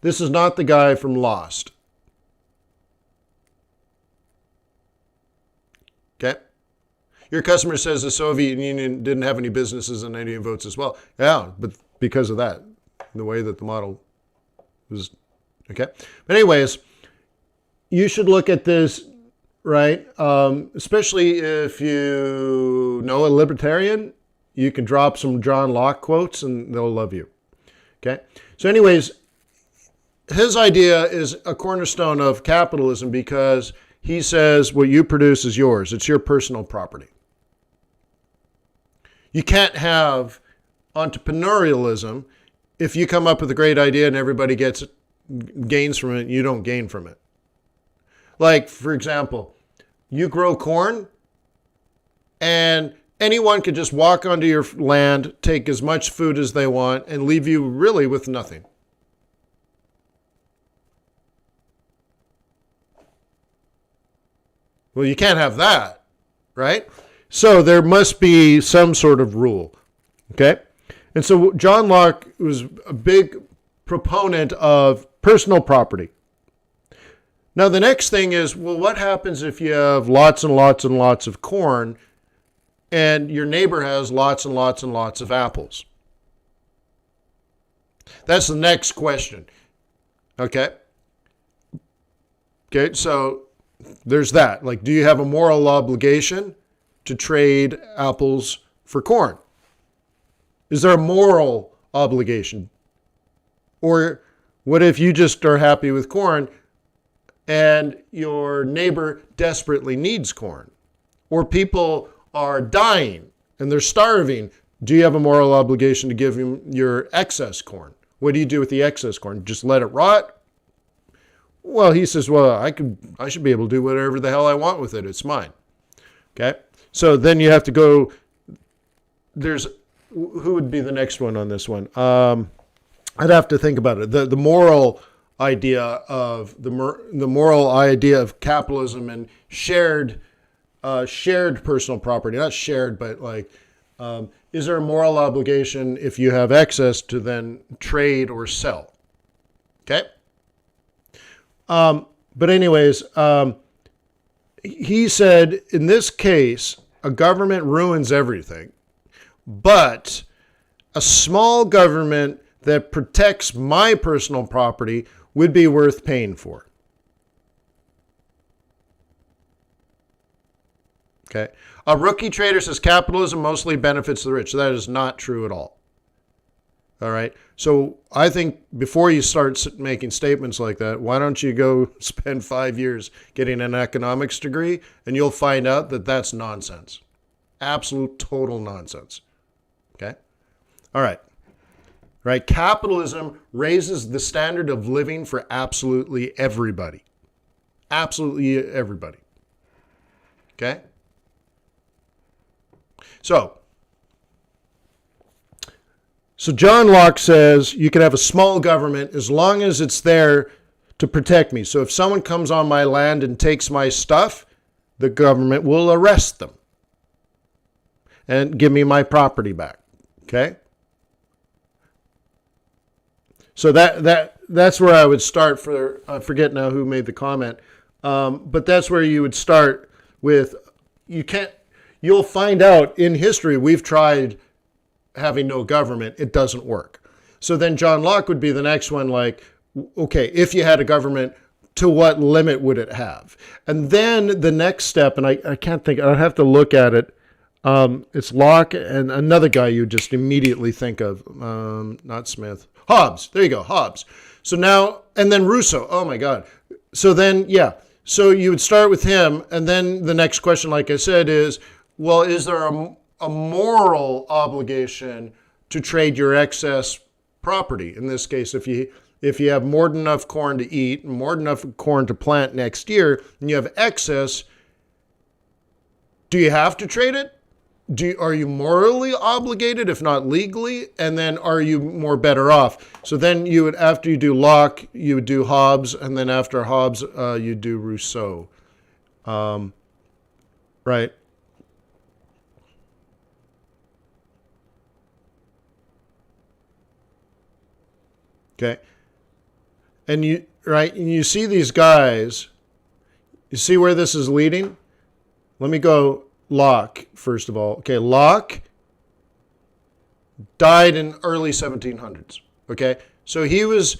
This is not the guy from Lost. Okay? Your customer says the Soviet Union didn't have any businesses and any votes as well. Yeah, but because of that, the way that the model was, okay? But anyways, you should look at this, right? Especially if you know a libertarian, you can drop some John Locke quotes and they'll love you. Okay? So anyways, his idea is a cornerstone of capitalism because he says what you produce is yours. It's your personal property. You can't have entrepreneurialism if you come up with a great idea and everybody gains from it, you don't gain from it. Like, for example, you grow corn and anyone could just walk onto your land, take as much food as they want, and leave you really with nothing. Well, you can't have that, right? So there must be some sort of rule, okay? And so John Locke was a big proponent of personal property. Now, the next thing is, well, what happens if you have lots and lots and lots of corn and your neighbor has lots and lots and lots of apples? That's the next question, okay? Okay, so there's that. Like, do you have a moral obligation to trade apples for corn? Is there a moral obligation? Or what if you just are happy with corn and your neighbor desperately needs corn? Or people are dying and they're starving. Do you have a moral obligation to give them your excess corn? What do you do with the excess corn? Just let it rot? Well, he says, well, I should be able to do whatever the hell I want with it. It's mine. Okay? So then you have to go, who would be the next one on this one? I'd have to think about it. The moral idea of the moral idea of capitalism and shared personal property, not shared, but like, is there a moral obligation if you have excess to then trade or sell? Okay. But anyways, he said in this case, a government ruins everything, but a small government that protects my personal property would be worth paying for. Okay. A rookie trader says capitalism mostly benefits the rich. That is not true at all. All right. So I think before you start making statements like that, why don't you go spend 5 years getting an economics degree and you'll find out that that's nonsense. Absolute total nonsense. Okay. All right. Right. Capitalism raises the standard of living for absolutely everybody. Absolutely everybody. Okay. So John Locke says you can have a small government as long as it's there to protect me. So if someone comes on my land and takes my stuff, the government will arrest them and give me my property back. Okay? So that's where I would start I forget now who made the comment, but that's where you would start with, you'll find out in history we've tried having no government, it doesn't work. So then John Locke would be the next one, like, okay, if you had a government, to what limit would it have? And then the next step, and I can't think, I'd have to look at it. It's Locke and another guy you just immediately think of, not Smith, Hobbes. There you go, Hobbes. So now, and then Rousseau, oh my God. So then, yeah, so you would start with him, and then the next question, like I said, is, well, is there a moral obligation to trade your excess property? In this case, if you have more than enough corn to eat, more than enough corn to plant next year, and you have excess, do you have to trade it? Are you morally obligated, if not legally? And then are you more better off? So then you would, after you do Locke, you would do Hobbes, and then after Hobbes, you do Rousseau. Right. Okay. And you see these guys, you see where this is leading? Let me go Locke, first of all. Okay, Locke died in early 1700s. Okay, so he was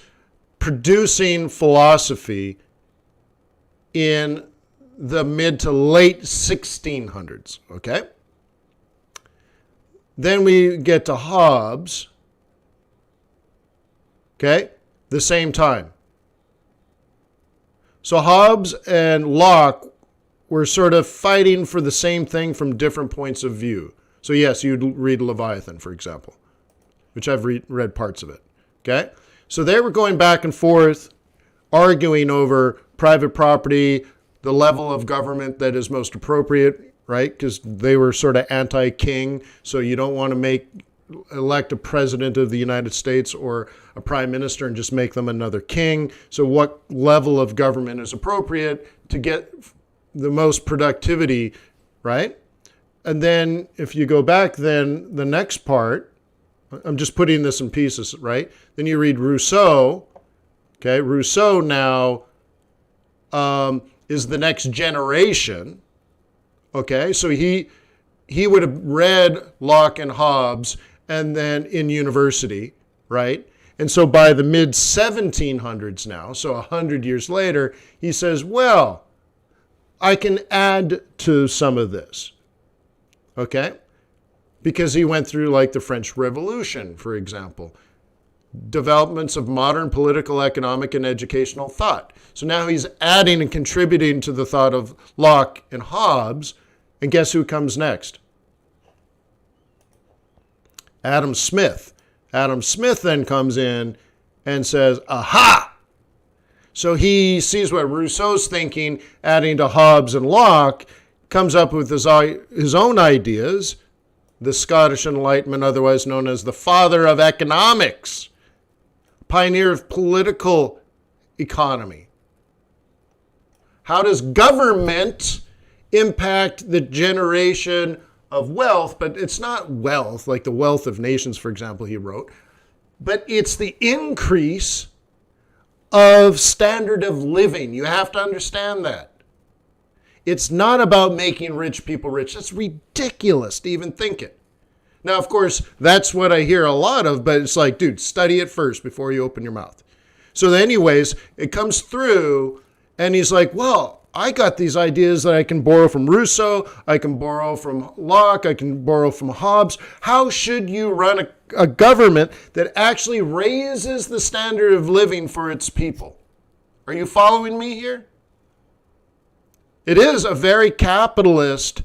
producing philosophy in the mid to late 1600s. Okay, then we get to Hobbes. Okay, the same time. So Hobbes and Locke were sort of fighting for the same thing from different points of view. So yes, you'd read Leviathan, for example, which I've read parts of it. Okay, so they were going back and forth, arguing over private property, the level of government that is most appropriate, right? Because they were sort of anti-king, so you don't want to elect a president of the United States or a prime minister and just make them another king. So what level of government is appropriate to get the most productivity, right? And then if you go back, then the next part, I'm just putting this in pieces, right? Then you read Rousseau. Okay, Rousseau now is the next generation. Okay, so he would have read Locke and Hobbes and then in university, right? And so by the mid 1700s now, so 100 years later, he says, well, I can add to some of this. Okay? Because he went through like the French Revolution, for example. Developments of modern political, economic, and educational thought. So now he's adding and contributing to the thought of Locke and Hobbes. And guess who comes next? Adam Smith. Adam Smith then comes in and says, aha! So he sees what Rousseau's thinking, adding to Hobbes and Locke, comes up with his own ideas, the Scottish Enlightenment, otherwise known as the father of economics, pioneer of political economy. How does government impact the generation of wealth? But it's not wealth, like the wealth of nations, for example, he wrote, but it's the increase of standard of living. You have to understand that. It's not about making rich people rich. That's ridiculous to even think it. Now, of course, that's what I hear a lot of, but it's like, dude, study it first before you open your mouth. So anyways, it comes through and he's like, well, I got these ideas that I can borrow from Rousseau, I can borrow from Locke, I can borrow from Hobbes. How should you run a government that actually raises the standard of living for its people? Are you following me here? It is a very capitalist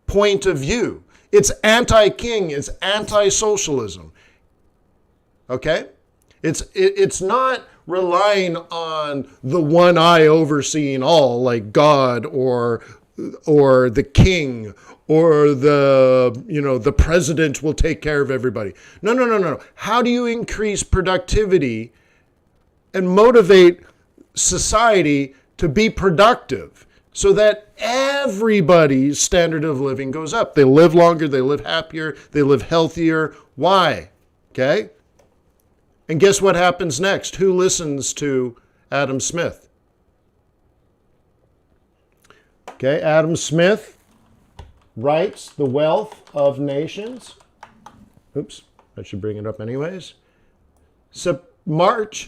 point of view. It's anti-king, it's anti-socialism. Okay? It's not relying on the one eye overseeing all, like God or the king or the president will take care of everybody. No. How do you increase productivity and motivate society to be productive so that everybody's standard of living goes up? They live longer, they live happier, they live healthier. Why? Okay? And guess what happens next? Who listens to Adam Smith? Okay, Adam Smith writes The Wealth of Nations. Oops, I should bring it up anyways. March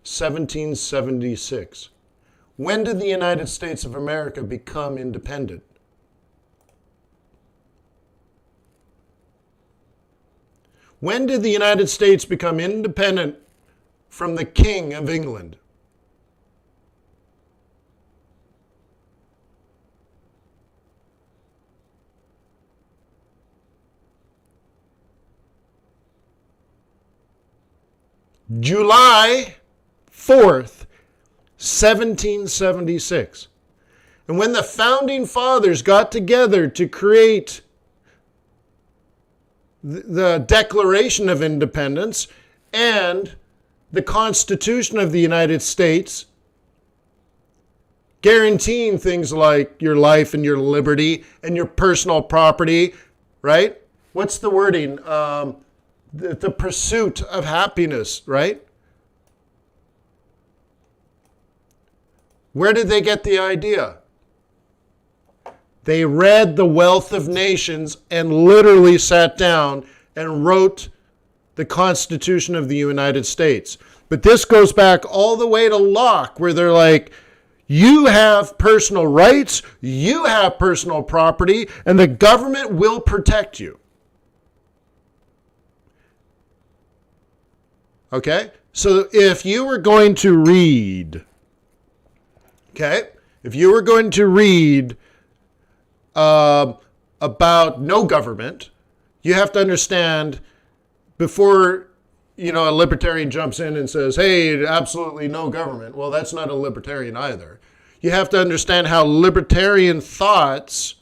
1776. When did the United States of America become independent? When did the United States become independent from the King of England? July 4th, 1776. And when the founding fathers got together to create the Declaration of Independence and the Constitution of the United States, guaranteeing things like your life and your liberty and your personal property, right? What's the wording? The pursuit of happiness, right? Where did they get the idea? They read The Wealth of Nations and literally sat down and wrote the Constitution of the United States. But this goes back all the way to Locke, where they're like, you have personal rights, you have personal property, and the government will protect you. Okay? So if you were going to read, about no government, you have to understand before, a libertarian jumps in and says, hey, absolutely no government. Well, that's not a libertarian either. You have to understand how libertarian thoughts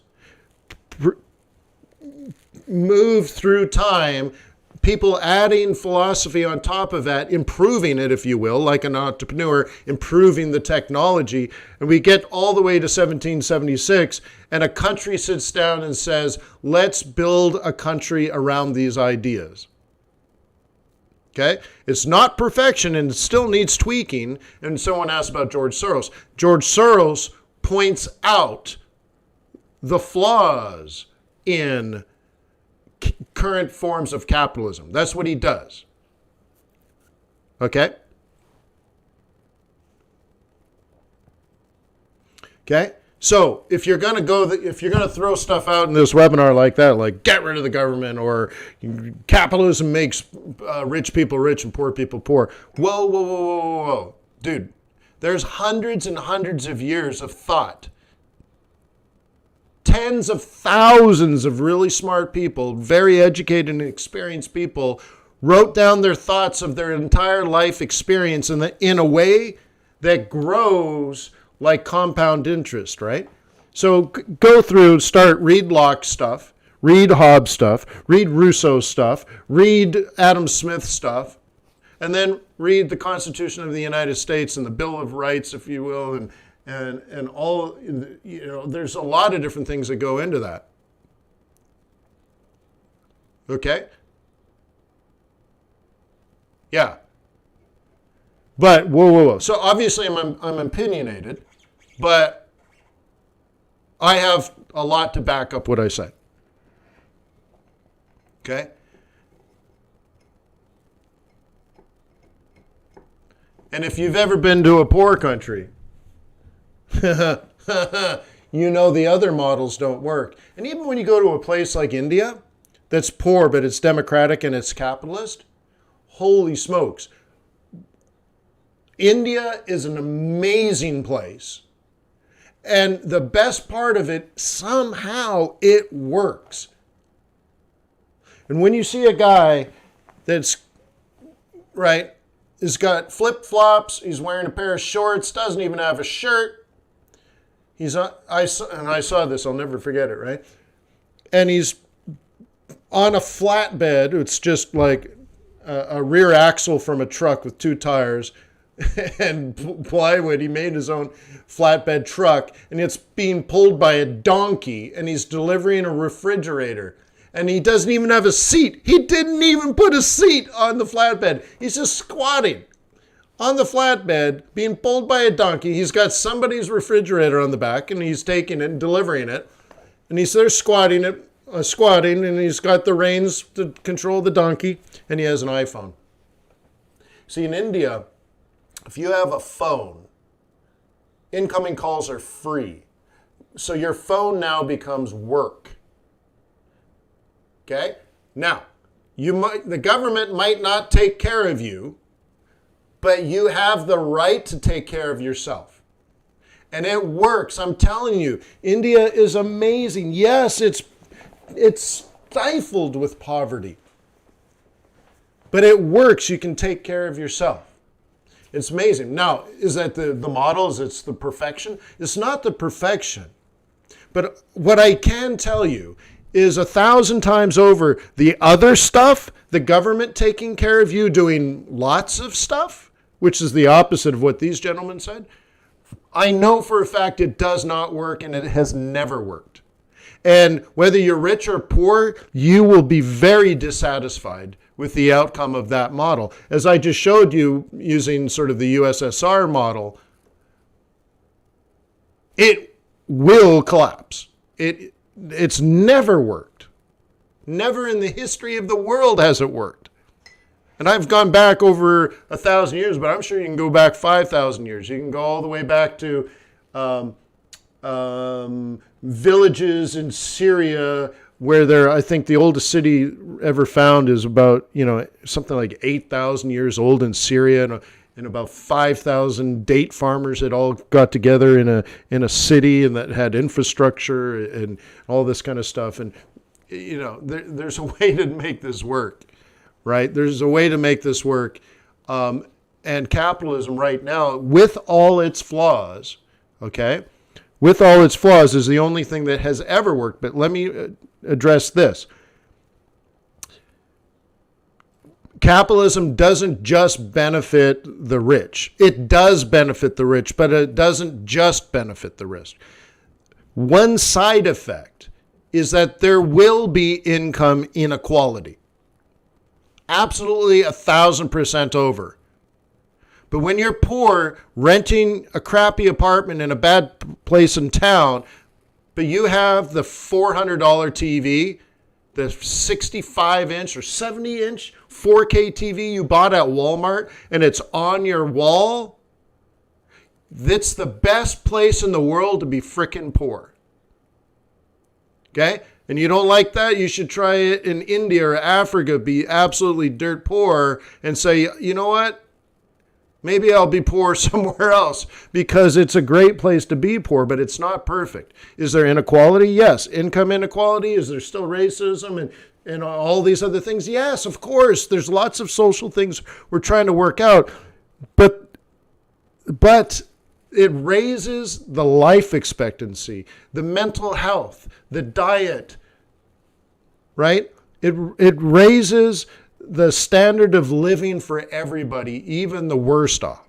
moved through time, people adding philosophy on top of that, improving it, if you will, like an entrepreneur, improving the technology. And we get all the way to 1776, and a country sits down and says, let's build a country around these ideas. Okay? It's not perfection and it still needs tweaking. And someone asked about George Soros. George Soros points out the flaws in current forms of capitalism. That's what he does. Okay? Okay? So if you're going to throw stuff out in this webinar like that, like get rid of the government or capitalism makes rich people rich and poor people poor. Whoa, whoa, whoa, whoa, whoa, whoa. Dude, there's hundreds and hundreds of years of thought. Tens of thousands of really smart people, very educated and experienced people, wrote down their thoughts of their entire life experience in a way that grows like compound interest, right? So go through, read Locke stuff, read Hobbes stuff, read Rousseau stuff, read Adam Smith stuff, and then read the Constitution of the United States and the Bill of Rights, if you will, and all, there's a lot of different things that go into that. Okay? Yeah. But, whoa. So obviously I'm opinionated, but I have a lot to back up what I say. Okay? And if you've ever been to a poor country, you know the other models don't work. And even when you go to a place like India, that's poor, but it's democratic and it's capitalist, holy smokes. India is an amazing place. And the best part of it, somehow it works. And when you see a guy that's, right, has got flip-flops, he's wearing a pair of shorts, doesn't even have a shirt. I saw this, I'll never forget it, right? And he's on a flatbed, it's just like a rear axle from a truck with two tires and plywood. He made his own flatbed truck, and it's being pulled by a donkey, and he's delivering a refrigerator. And he doesn't even have a seat. He didn't even put a seat on the flatbed. He's just squatting on the flatbed, being pulled by a donkey. He's got somebody's refrigerator on the back, and he's taking it and delivering it. And he's there squatting, and he's got the reins to control the donkey, and he has an iPhone. See, in India, if you have a phone, incoming calls are free. So your phone now becomes work. Okay? Now, the government might not take care of you, but you have the right to take care of yourself. And it works. I'm telling you, India is amazing. Yes, it's stifled with poverty. But it works. You can take care of yourself. It's amazing. Now, is that the model? Is it the perfection? It's not the perfection. But what I can tell you is 1,000 times over, the other stuff, the government taking care of you, doing lots of stuff, which is the opposite of what these gentlemen said, I know for a fact it does not work, and it has never worked. And whether you're rich or poor, you will be very dissatisfied with the outcome of that model. As I just showed you using sort of the USSR model, it will collapse. It's never worked. Never in the history of the world has it worked. And I've gone back over 1,000 years, but I'm sure you can go back 5,000 years. You can go all the way back to villages in Syria where I think the oldest city ever found is about, something like 8,000 years old in Syria, and about 5,000 date farmers had all got together in a city, and that had infrastructure and all this kind of stuff. And there's a way to make this work, right? There's a way to make this work. And capitalism right now, with all its flaws, okay, with all its flaws, is the only thing that has ever worked. But let me address this. Capitalism doesn't just benefit the rich. It does benefit the rich, but it doesn't just benefit the rich. One side effect is that there will be income inequality. Absolutely 1,000% over. But when you're poor, renting a crappy apartment in a bad place in town, but you have the $400 TV, the 65-inch or 70-inch 4K TV you bought at Walmart, and it's on your wall, that's the best place in the world to be frickin' poor. Okay? And you don't like that? You should try it in India or Africa, be absolutely dirt poor, and say, you know what? Maybe I'll be poor somewhere else, because it's a great place to be poor, but it's not perfect. Is there inequality? Yes. Income inequality? Is there still racism and all these other things? Yes, of course. There's lots of social things we're trying to work out. But it raises the life expectancy, the mental health, the diet, right? It raises the standard of living for everybody, even the worst off.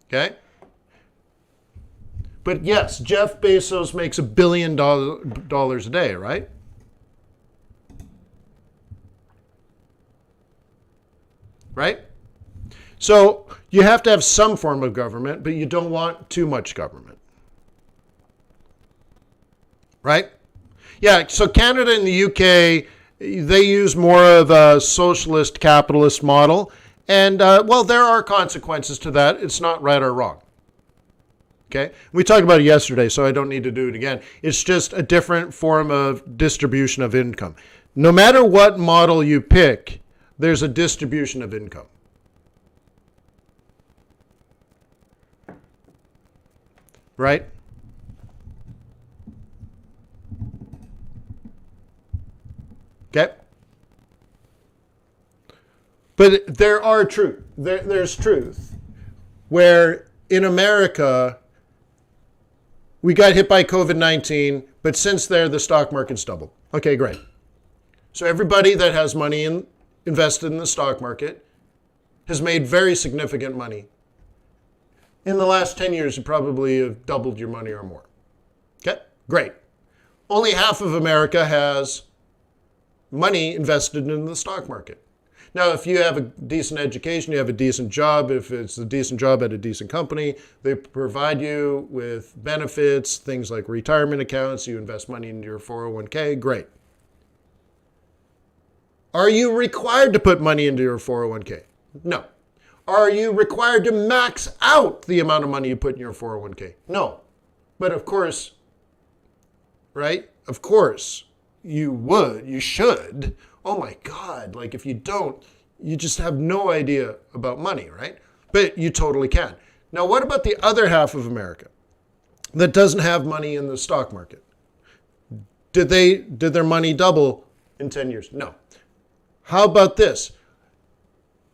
Okay? But yes, Jeff Bezos makes $1 billion a day, right? Right? So you have to have some form of government, but you don't want too much government. Right? Yeah, so Canada and the UK, they use more of a socialist capitalist model. And, well, there are consequences to that. It's not right or wrong. Okay? We talked about it yesterday, so I don't need to do it again. It's just a different form of distribution of income. No matter what model you pick, there's a distribution of income. Right? Okay? But there are truth. There's truth. Where in America, we got hit by COVID-19, but since there, the stock market's doubled. Okay, great. So everybody that has money invested in the stock market has made very significant money. In the last 10 years, you probably have doubled your money or more. Okay, great. Only half of America has money invested in the stock market. Now, if you have a decent education, you have a decent job, if it's a decent job at a decent company, they provide you with benefits, things like retirement accounts, you invest money into your 401k, great. Are you required to put money into your 401k? No. Are you required to max out the amount of money you put in your 401k? No. But of course, right? Of course, you should. Oh my God, like if you don't, you just have no idea about money, right? But you totally can. Now, what about the other half of America that doesn't have money in the stock market? Did their money double in 10 years? No. How about this?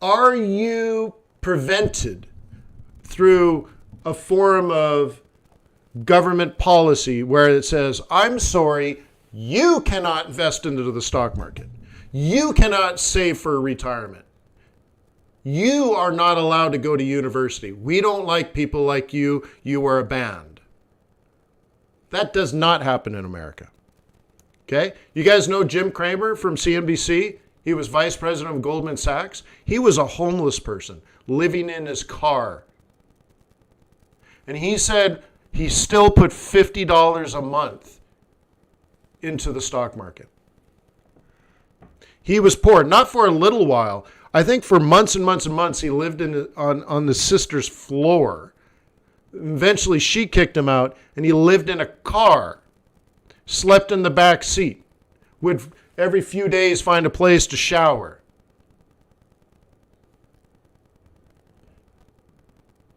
Are you prevented through a form of government policy where it says, I'm sorry, you cannot invest into the stock market. You cannot save for retirement. You are not allowed to go to university. We don't like people like you. You are banned. That does not happen in America. Okay? You guys know Jim Cramer from CNBC? He was vice president of Goldman Sachs. He was a homeless person living in his car. And he said he still put $50 a month into the stock market. He was poor, not for a little while. I think for months and months and months, he lived on the sister's floor. Eventually, she kicked him out, and he lived in a car, slept in the back seat, would every few days find a place to shower.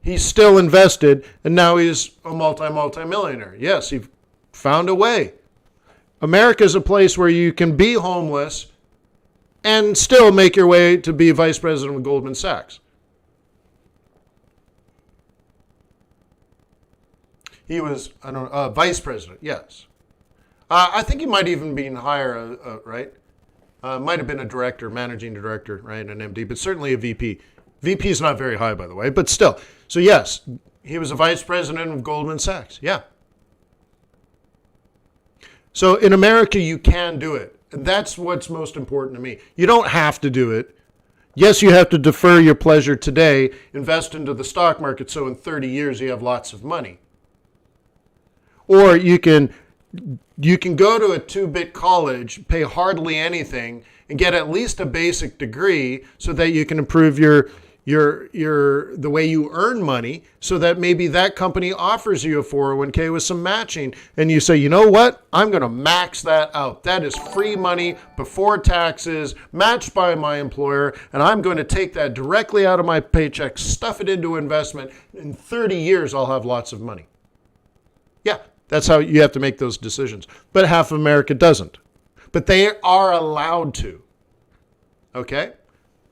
He's still invested, and now he's a multi-millionaire. Yes, he found a way. America is a place where you can be homeless and still make your way to be vice president of Goldman Sachs. He was, I don't know, vice president, yes. I think he might even been higher, right? Might have been a director, managing director, right, an MD, but certainly a VP. VP is not very high, by the way, but still. So yes, he was a vice president of Goldman Sachs, yeah. So in America, you can do it. And that's what's most important to me. You don't have to do it. Yes, you have to defer your pleasure today, invest into the stock market, so in 30 years you have lots of money. Or you can go to a 2-bit college, pay hardly anything, and get at least a basic degree so that you can improve the way you earn money, so that maybe that company offers you a 401k with some matching, and you say, you know what, I'm going to max that out. That is free money before taxes, matched by my employer, and I'm going to take that directly out of my paycheck, stuff it into investment. In 30 years, I'll have lots of money. Yeah, that's how you have to make those decisions. But half of America doesn't. But they are allowed to. Okay?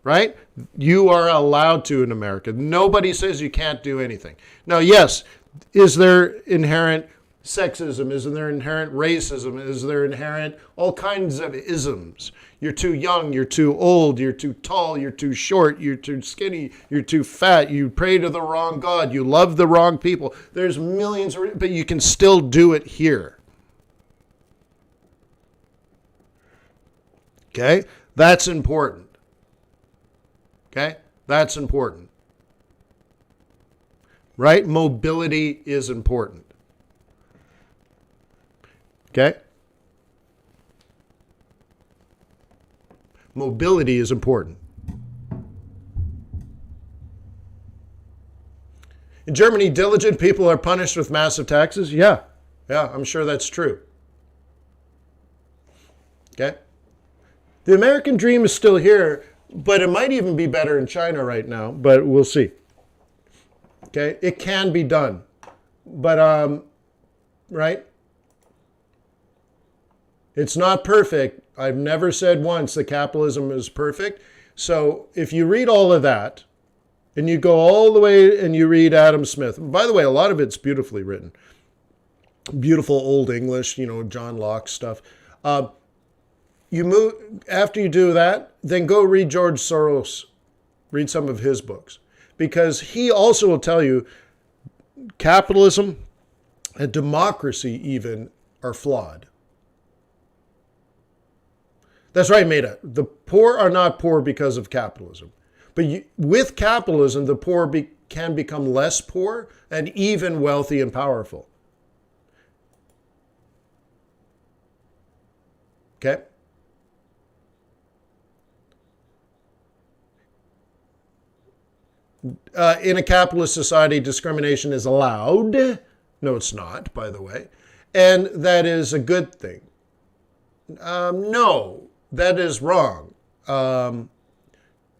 Right? You are allowed to in America. Nobody says you can't do anything. Now, yes, is there inherent sexism? Is there inherent racism? Is there inherent all kinds of isms? You're too young, you're too old, you're too tall, you're too short, you're too skinny, you're too fat, you pray to the wrong God, you love the wrong people. There's millions, but you can still do it here. Okay? That's important. Okay? That's important. Right? Mobility is important. Okay? Mobility is important. In Germany, diligent people are punished with massive taxes? Yeah, I'm sure that's true. Okay? The American dream is still here, but it might even be better in China right now, but we'll see. Okay? It can be done. But, right? It's not perfect. I've never said once that capitalism is perfect. So if you read all of that, and you go all the way and you read Adam Smith, by the way, a lot of it's beautifully written. Beautiful old English, John Locke stuff. You move after you do that, then go read George Soros. Read some of his books. Because he also will tell you capitalism and democracy even are flawed. That's right, Maida. The poor are not poor because of capitalism. But with capitalism, the poor can become less poor and even wealthy and powerful. Okay? In a capitalist society, discrimination is allowed. No, it's not, by the way. And that is a good thing. No, that is wrong.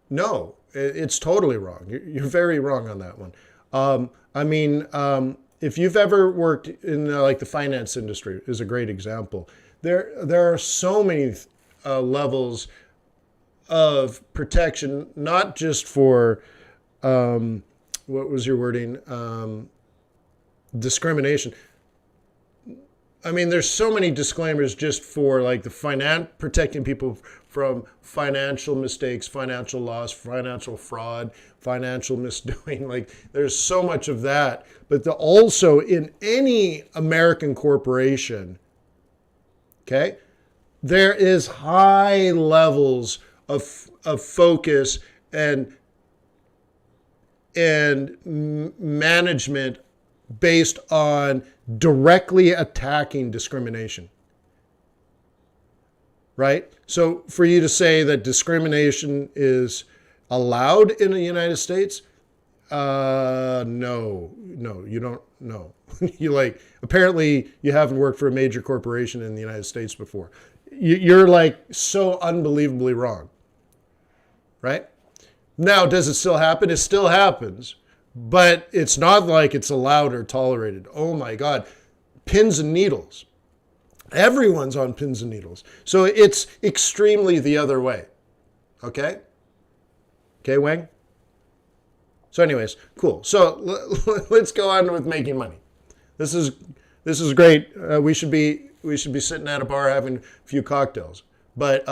No, it's totally wrong. You're very wrong on that one. If you've ever worked in the finance industry, is a great example. There are so many levels of protection, not just for what was your wording? Discrimination. There's so many disclaimers just for protecting people from financial mistakes, financial loss, financial fraud, financial misdoing. There's so much of that. But also in any American corporation, okay, there is high levels of focus and management based on directly attacking discrimination. Right? So for you to say that discrimination is allowed in the United States, no, you don't know. Apparently you haven't worked for a major corporation in the United States before. You're so unbelievably wrong. Right? Now, does it still happen? It still happens. But it's not like it's allowed or tolerated. Oh my God. Pins and needles. Everyone's on pins and needles. So it's extremely the other way. Okay? Okay, Wang? So anyways, cool. So let's go on with making money. This is great. We should be sitting at a bar having a few cocktails. But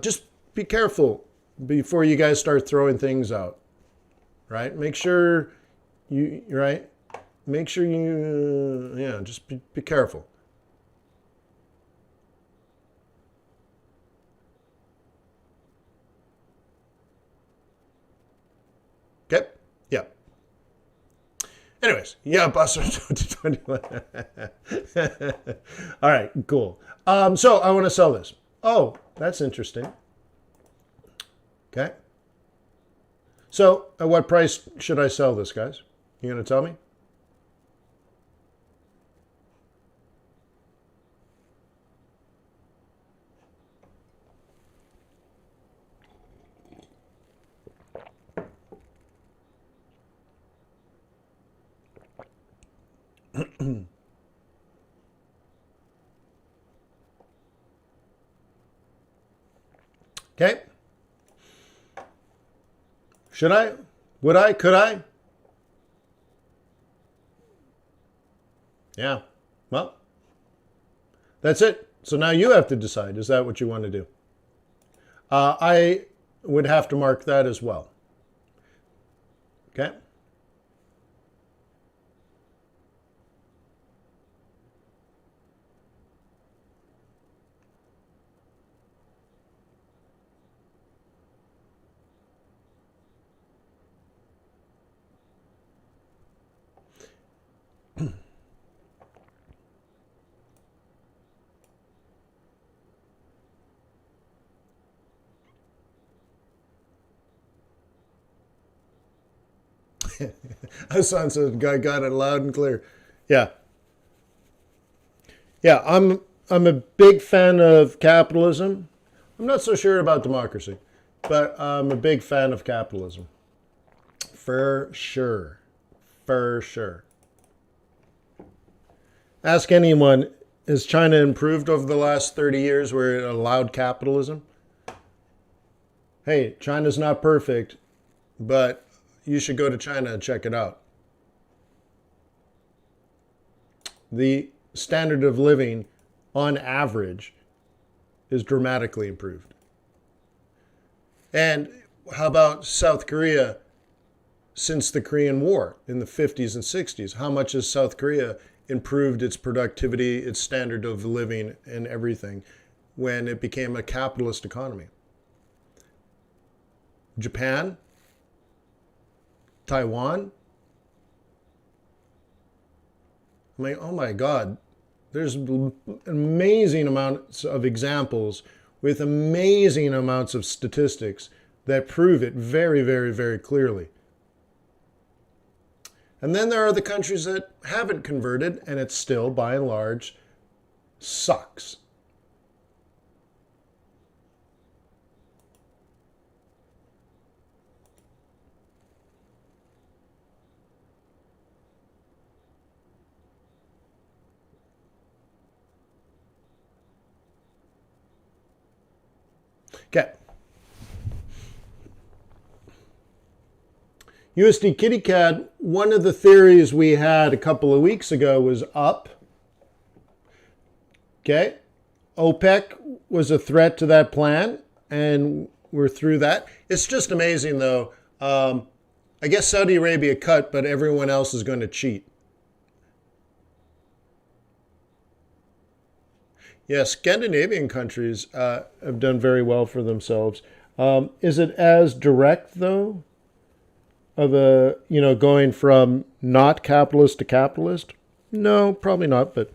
just be careful before you guys start throwing things out. Right? Make sure you just be careful. Okay? Yeah. Anyways, yeah, Buster 2021. All right, cool. So I want to sell this. Oh, that's interesting. Okay. So at what price should I sell this, guys? You going to tell me? Okay. Should I? Would I? Could I? Yeah. Well, that's it. So now you have to decide. Is that what you want to do? I would have to mark that as well. Okay. Hassan said, "Guy got it loud and clear." Yeah, yeah. I'm a big fan of capitalism. I'm not so sure about democracy, but I'm a big fan of capitalism. For sure, for sure. Ask anyone: has China improved over the last 30 years where it allowed capitalism? Hey, China's not perfect, but you should go to China and check it out. The standard of living, on average, is dramatically improved. And how about South Korea since the Korean War in the 50s and 60s? How much has South Korea improved its productivity, its standard of living, and everything when it became a capitalist economy? Japan? Taiwan? I'm like, oh my God, there's amazing amounts of examples with amazing amounts of statistics that prove it very, very, very clearly. And then there are the countries that haven't converted, and it still, by and large, sucks. Okay. USD Kitty Cat, one of the theories we had a couple of weeks ago was up. Okay. OPEC was a threat to that plan, and we're through that. It's just amazing, though. I guess Saudi Arabia cut, but everyone else is going to cheat. Yeah, Scandinavian countries have done very well for themselves. Is it as direct, though, of a, going from not capitalist to capitalist? No, probably not, but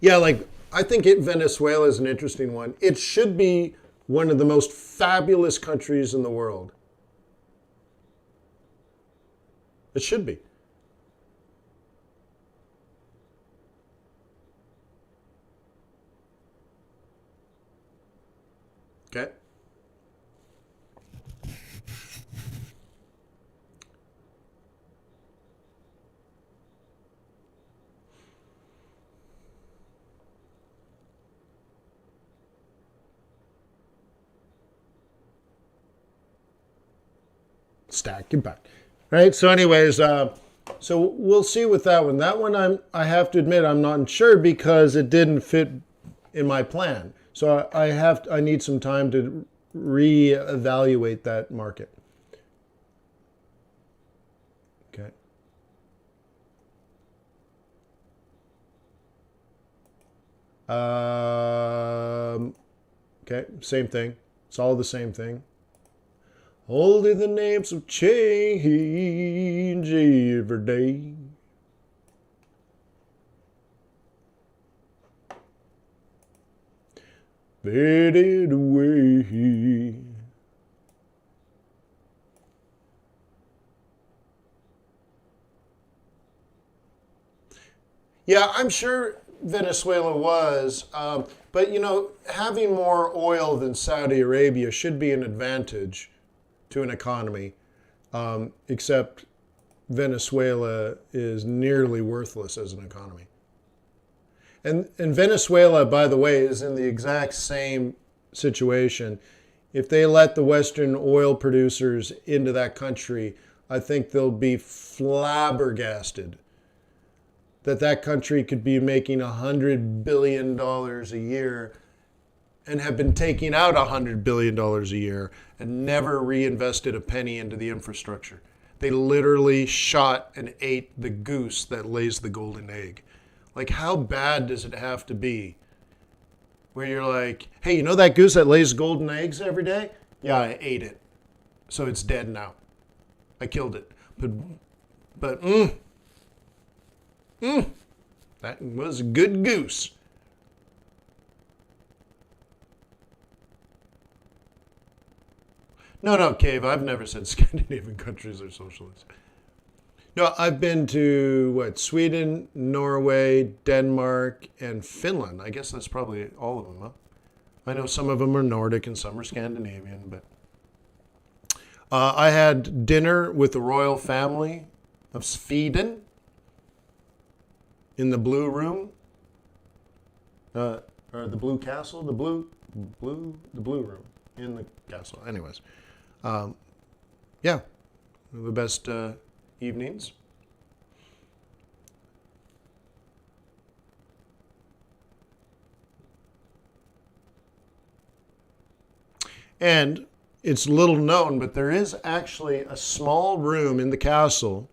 yeah, like I think Venezuela is an interesting one. It should be one of the most fabulous countries in the world. It should be. Okay. Stack your butt. Right? So anyways, so we'll see with that one. That one I have to admit I'm not sure because it didn't fit in my plan. So I need some time to reevaluate that market. Okay. Okay, same thing. It's all the same thing. Only the names of change every day. Faded away. Yeah, I'm sure Venezuela was, but you know, having more oil than Saudi Arabia should be an advantage to an economy, except Venezuela is nearly worthless as an economy. And Venezuela, by the way, is in the exact same situation. If they let the Western oil producers into that country, I think they'll be flabbergasted that country could be making $100 billion a year and have been taking out $100 billion a year and never reinvested a penny into the infrastructure. They literally shot and ate the goose that lays the golden egg. Like, how bad does it have to be where you're like, hey, you know that goose that lays golden eggs every day? Yeah, I ate it. So it's dead now. I killed it. But that was a good goose. No, Cave, I've never said Scandinavian countries are socialist. No, I've been to, Sweden, Norway, Denmark, and Finland. I guess that's probably all of them, huh? I know some of them are Nordic and some are Scandinavian, but I had dinner with the royal family of Sweden in the Blue Room, or the Blue Castle, the Blue Room in the castle. Anyways, yeah, the best evenings. And it's little known, but there is actually a small room in the castle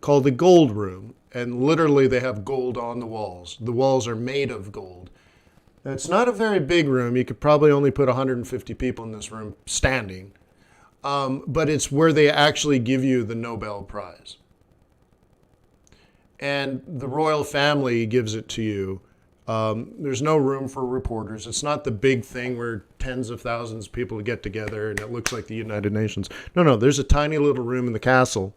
called the Gold Room. And literally they have gold on the walls. The walls are made of gold. And it's not a very big room. You could probably only put 150 people in this room standing. But it's where they actually give you the Nobel Prize. And the royal family gives it to you. There's no room for reporters. It's not the big thing where tens of thousands of people get together and it looks like the United Nations. No, there's a tiny little room in the castle.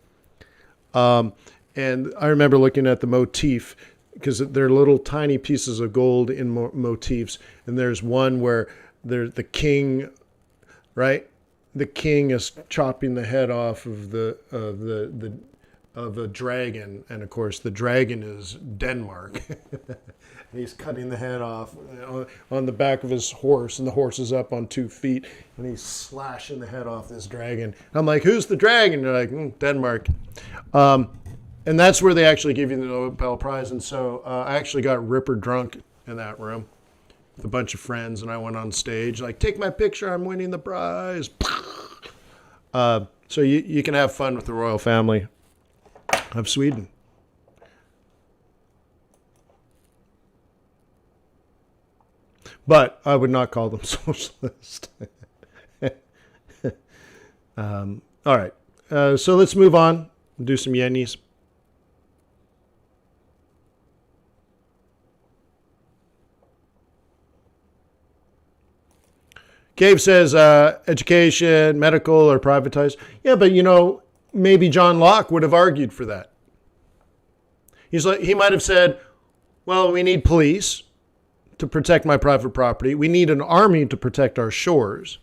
And I remember looking at the motif because they're little tiny pieces of gold in motifs. And there's one where there's the king, right? The king is chopping the head off of a dragon, and of course the dragon is Denmark. He's cutting the head off on the back of his horse, and the horse is up on 2 feet, and he's slashing the head off this dragon. I'm like, who's the dragon? They're like, Denmark. And that's where they actually give you the Nobel Prize. And so I actually got ripper drunk in that room with a bunch of friends, and I went on stage like, take my picture, I'm winning the prize. So you can have fun with the royal family of Sweden. But I would not call them socialist. All right. So let's move on and do some yennies. Cave says education, medical, or privatized. Yeah, but maybe John Locke would have argued for that. He might have said, well, we need police to protect my private property. We need an army to protect our shores,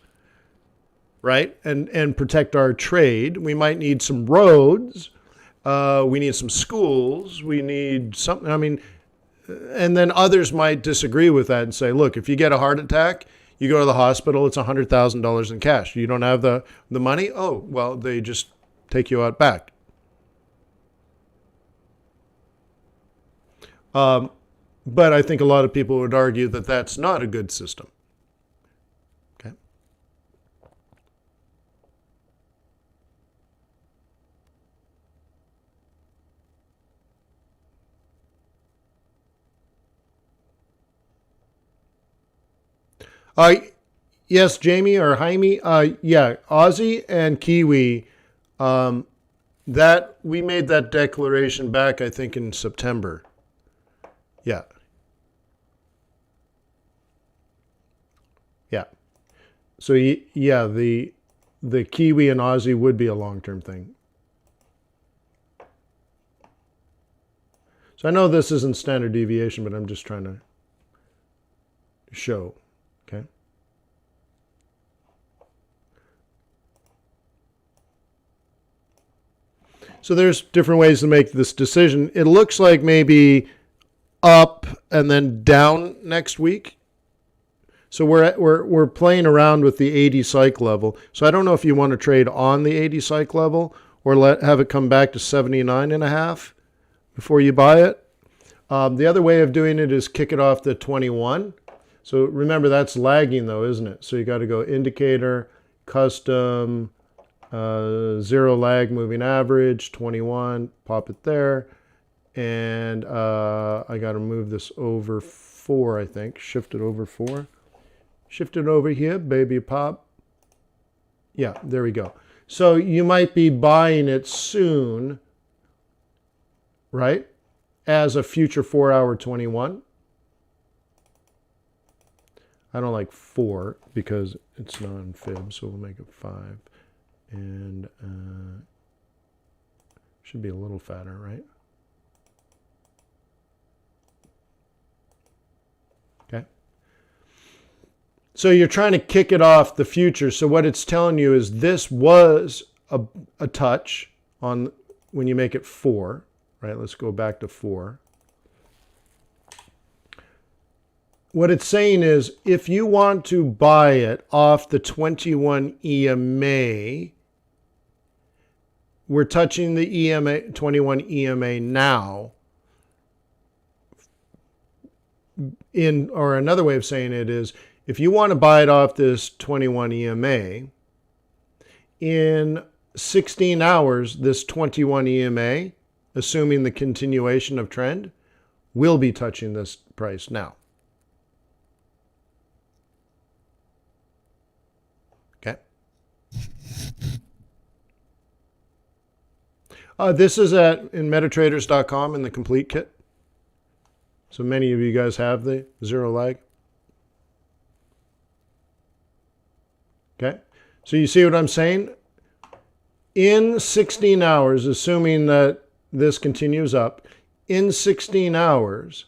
right? And protect our trade. We might need some roads. We need some schools. We need something. And then others might disagree with that and say, look, if you get a heart attack, you go to the hospital, it's $100,000 in cash. You don't have the money? Oh, well, they just take you out back. But I think a lot of people would argue that that's not a good system. Okay. Yes, Jamie or Jaime. Yeah, Aussie and Kiwi. That we made that declaration back, I think, in September. Yeah. Yeah. So yeah, the Kiwi and Aussie would be a long-term thing. So I know this isn't standard deviation, but I'm just trying to show. Okay. So there's different ways to make this decision. It looks like maybe up and then down next week. So we're playing around with the 80 psych level. So I don't know if you want to trade on the 80 psych level or have it come back to 79.5 before you buy it. The other way of doing it is kick it off to 21. So remember, that's lagging though, isn't it? So you got to go indicator, custom, zero lag moving average, 21, pop it there. And I got to move this over 4, I think. Shift it over 4. Shift it over here, baby pop. Yeah, there we go. So you might be buying it soon, right? As a future 4-hour 21. I don't like 4 because it's non-fib, so we'll make it 5. And should be a little fatter, right? Okay. So you're trying to kick it off the future. So what it's telling you is this was a touch on when you make it 4, right? Let's go back to 4. What it's saying is if you want to buy it off the 21 EMA, we're touching the EMA, 21 EMA now. Or another way of saying it is, if you want to buy it off this 21 EMA, in 16 hours, this 21 EMA, assuming the continuation of trend, will be touching this price now. Okay. This is in metatraders.com in the complete kit. So many of you guys have the zero lag. Okay. So you see what I'm saying? In 16 hours, assuming that this continues up, in 16 hours,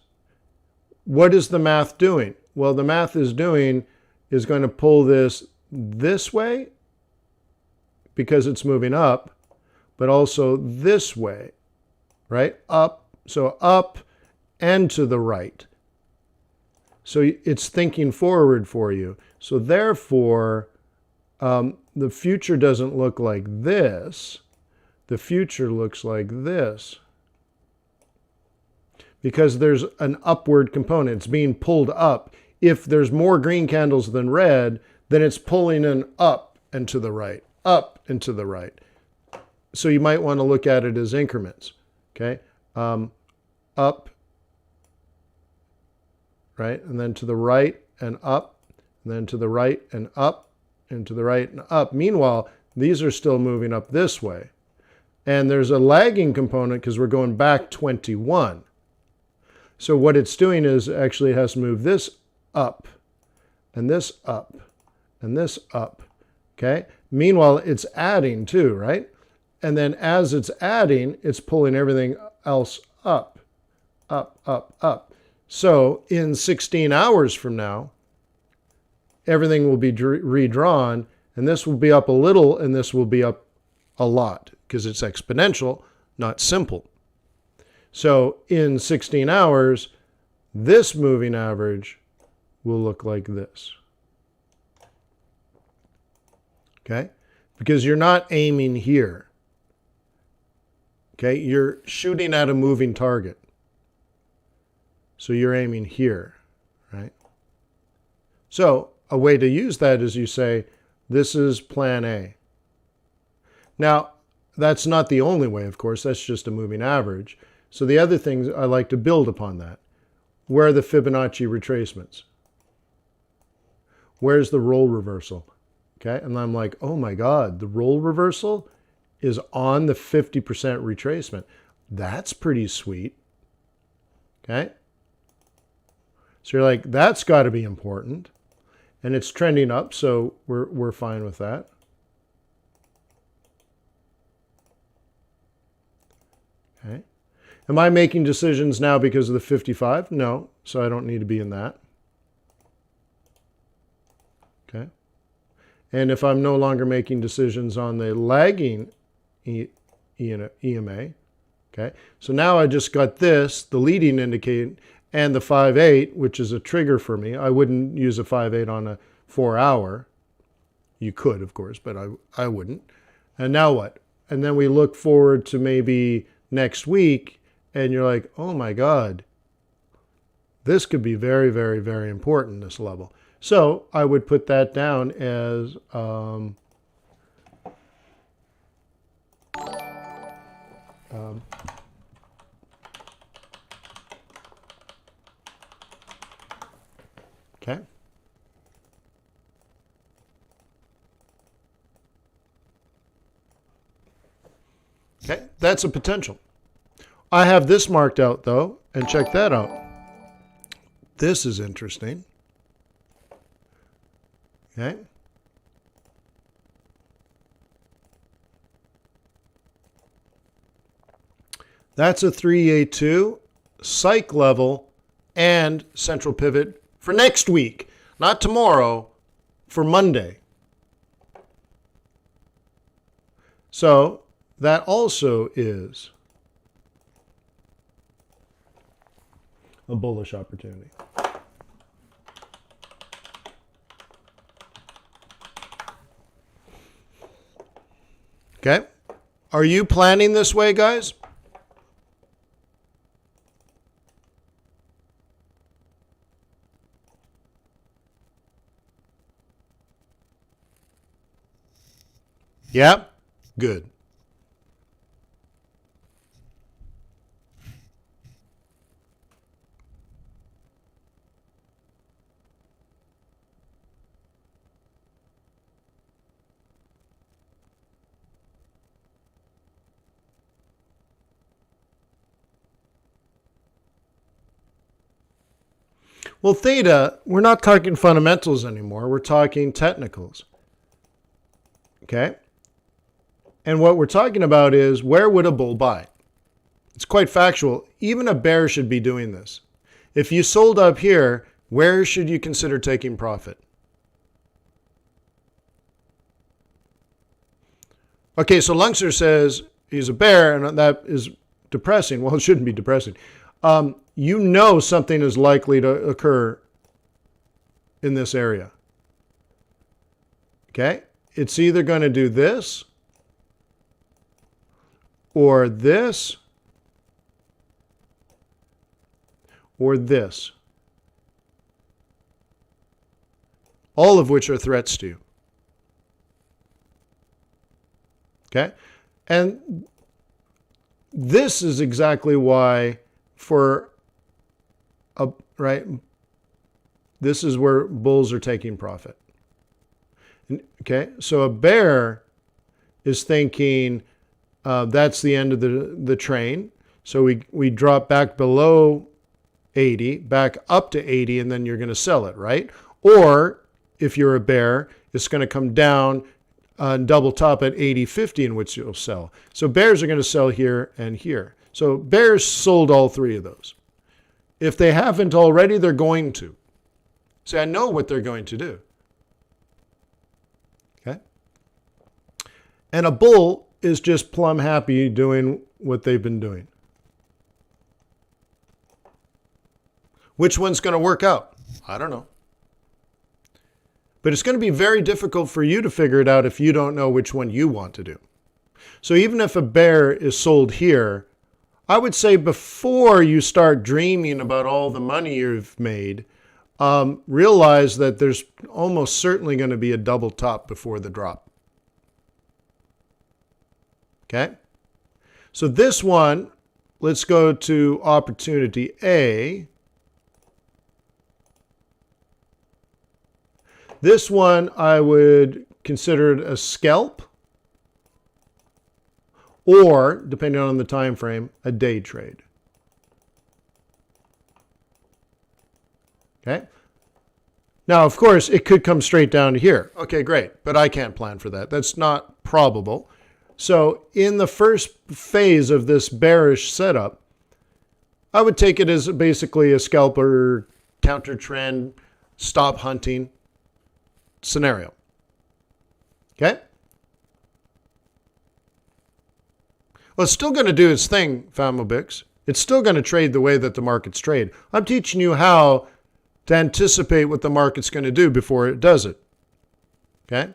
what is the math doing? Well, the math is going to pull this way because it's moving up, but also this way, right? Up, so up and to the right. So it's thinking forward for you. So therefore, the future doesn't look like this. The future looks like this. Because there's an upward component. It's being pulled up. If there's more green candles than red, then it's pulling an up and to the right, up and to the right. So you might want to look at it as increments. Okay, up, right, and then to the right and up, and then to the right and up, and to the right and up. Meanwhile, these are still moving up this way. And there's a lagging component because we're going back 21. So what it's doing is actually it has to move this up, and this up, and this up, okay? Meanwhile, it's adding too, right? And then as it's adding, it's pulling everything else up, up, up, up. So in 16 hours from now, everything will be redrawn, and this will be up a little, and this will be up a lot, because it's exponential, not simple. So in 16 hours, this moving average will look like this. Okay? Because you're not aiming here. Okay, you're shooting at a moving target. So you're aiming here, right? So a way to use that is you say, this is plan A. Now, that's not the only way, of course. That's just a moving average. So the other things I like to build upon that. Where are the Fibonacci retracements? Where's the role reversal? Okay, and I'm like, oh my God, the role reversal is on the 50% retracement. That's pretty sweet. Okay. So you're like, that's got to be important. And it's trending up, so we're fine with that. Okay. Am I making decisions now because of the 55? No, so I don't need to be in that. Okay. And if I'm no longer making decisions on the lagging EMA, okay, so now I just got this, the leading indicator, and the 5/8, which is a trigger for me. I wouldn't use a 5/8 on a 4-hour. You could, of course, but I wouldn't. And now what? And then we look forward to maybe next week, and you're like, oh my God, this could be very, very, very important, this level. So I would put that down as okay. Okay, that's a potential. I have this marked out though, and check that out. This is interesting. Okay. That's a 382 psych level and central pivot for next week, not tomorrow, for Monday. So that also is a bullish opportunity. Okay. Are you planning this way, guys? Yeah? Good. Well, theta, we're not talking fundamentals anymore. We're talking technicals. Okay? And what we're talking about is, where would a bull buy? It's quite factual. Even a bear should be doing this. If you sold up here, where should you consider taking profit? Okay, so Lunkster says he's a bear, and that is depressing. Well, it shouldn't be depressing. You know something is likely to occur in this area. Okay? It's either going to do this, or this, or this. All of which are threats to you. Okay? And this is exactly why right, this is where bulls are taking profit. Okay? So a bear is thinking, that's the end of the train. So we drop back below 80, back up to 80, and then you're going to sell it, right? Or if you're a bear, it's going to come down and double top at 80.50, in which you'll sell. So bears are going to sell here and here. So bears sold all three of those. If they haven't already, they're going to. See, I know what they're going to do. Okay? And a bull is just plumb happy doing what they've been doing. Which one's going to work out? I don't know. But it's going to be very difficult for you to figure it out if you don't know which one you want to do. So even if a bear is sold here, I would say before you start dreaming about all the money you've made, realize that there's almost certainly going to be a double top before the drop. Okay? So this one, let's go to opportunity A. This one I would consider it a scalp, or, depending on the time frame, a day trade. Okay? Now, of course, it could come straight down to here. Okay, great, but I can't plan for that. That's not probable. So in the first phase of this bearish setup, I would take it as basically a scalper, counter trend, stop hunting scenario. Okay? Well, it's still going to do its thing, Famobix. It's still going to trade the way that the markets trade. I'm teaching you how to anticipate what the market's going to do before it does it. Okay?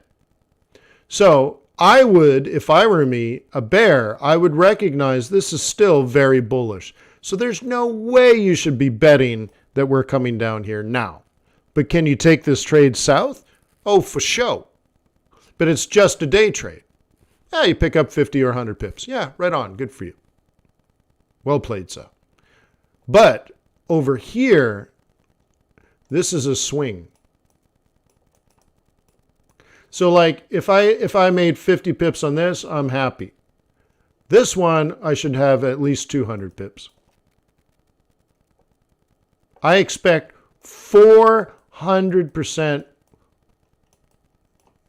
So I would, if I were me, a bear, I would recognize this is still very bullish. So there's no way you should be betting that we're coming down here now. But can you take this trade south? Oh, for sure. But it's just a day trade. Yeah, you pick up 50 or 100 pips. Yeah, right on. Good for you. Well played, so. But over here, this is a swing. So like if I made 50 pips on this, I'm happy. This one, I should have at least 200 pips. I expect 400%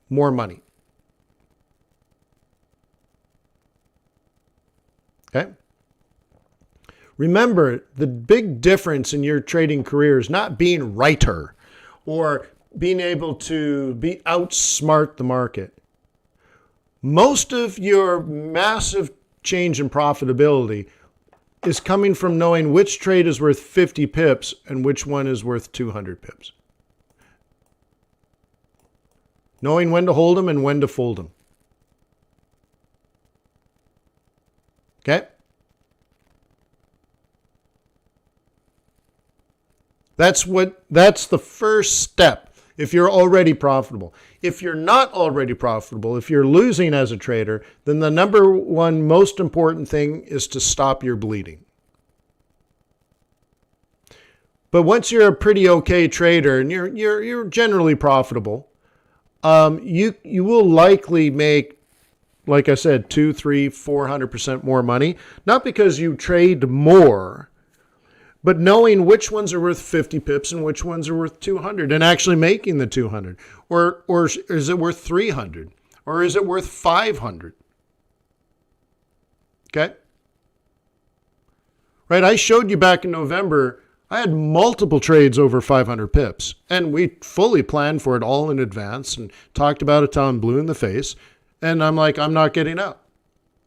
more money. Okay? Remember, the big difference in your trading career is not being righter or being able to outsmart the market. Most of your massive change in profitability is coming from knowing which trade is worth 50 pips and which one is worth 200 pips. Knowing when to hold them and when to fold them. Okay? That's the first step if you're already profitable. If you're not already profitable, if you're losing as a trader, then the number one most important thing is to stop your bleeding. But once you're a pretty okay trader and you're generally profitable, you will likely make, like I said, 200, 300, 400% more money. Not because you trade more, but knowing which ones are worth 50 pips and which ones are worth 200 and actually making the 200. Or is it worth 300? Or is it worth 500? Okay? Right, I showed you back in November, I had multiple trades over 500 pips. And we fully planned for it all in advance and talked about it till I'm blue in the face. And I'm like, I'm not getting out.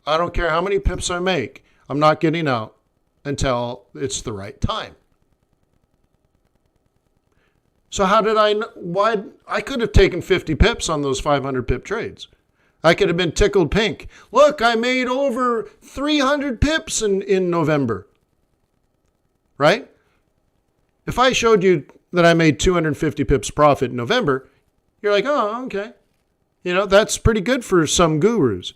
I don't care how many pips I make. I'm not getting out until it's the right time. So how did I know? Why? I could have taken 50 pips on those 500 pip trades. I could have been tickled pink. Look, I made over 300 pips in November. Right? If I showed you that I made 250 pips profit in November, you're like, oh, okay. You know, that's pretty good for some gurus.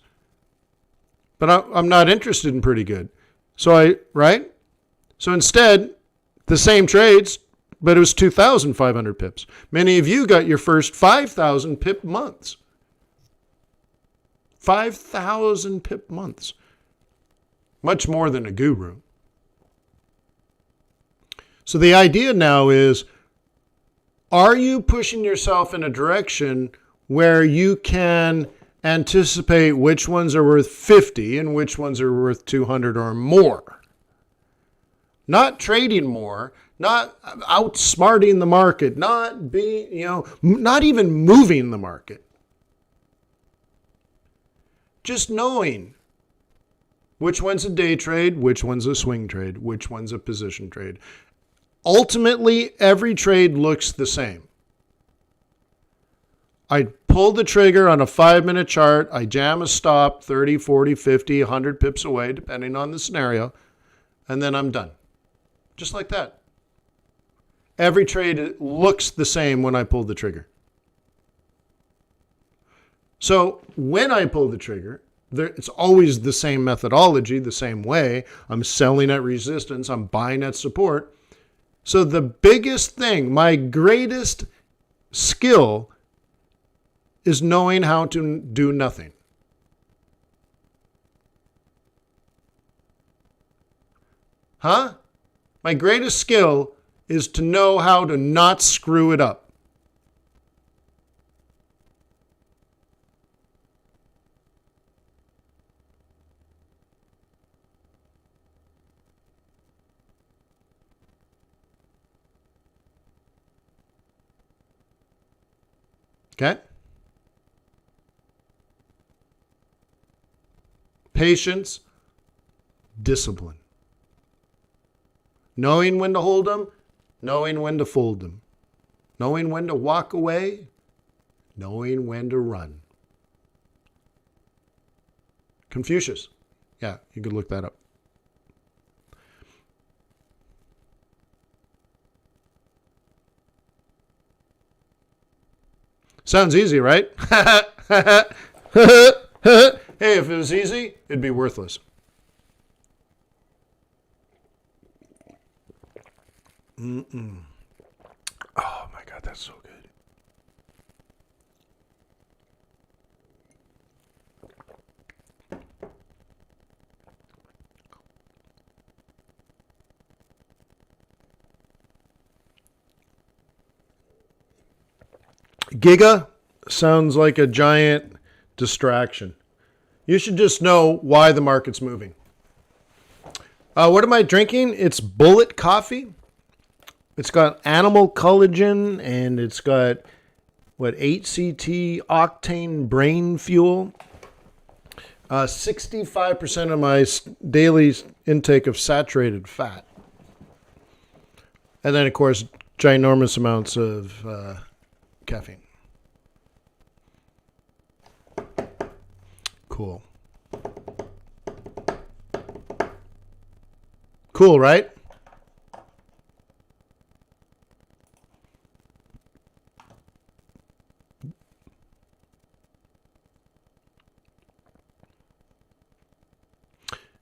But I'm not interested in pretty good. So right? So instead, the same trades, but it was 2,500 pips. Many of you got your first 5,000 pip months. 5,000 pip months. Much more than a guru. So the idea now is, are you pushing yourself in a direction where you can anticipate which ones are worth 50 and which ones are worth 200 or more? Not trading more, not outsmarting the market, not not even moving the market. Just knowing which one's a day trade, which one's a swing trade, which one's a position trade. Ultimately, every trade looks the same. I pull the trigger on a 5-minute chart. I jam a stop 30, 40, 50, 100 pips away, depending on the scenario. And then I'm done. Just like that. Every trade looks the same when I pull the trigger. So when I pull the trigger, it's always the same methodology, the same way. I'm selling at resistance. I'm buying at support. So the biggest thing, my greatest skill, is knowing how to do nothing. Huh? My greatest skill is to know how to not screw it up. Okay? Patience, discipline. Knowing when to hold them, knowing when to fold them. Knowing when to walk away, knowing when to run. Confucius. Yeah, you could look that up. Sounds easy, right? Hey, if it was easy, it'd be worthless. Oh my God, that's so good. Giga sounds like a giant distraction. You should just know why the market's moving. What am I drinking? It's Bullet coffee. It's got animal collagen, and it's got, 8CT octane brain fuel. 65% of my daily intake of saturated fat. And then, of course, ginormous amounts of caffeine. Cool. Cool, right?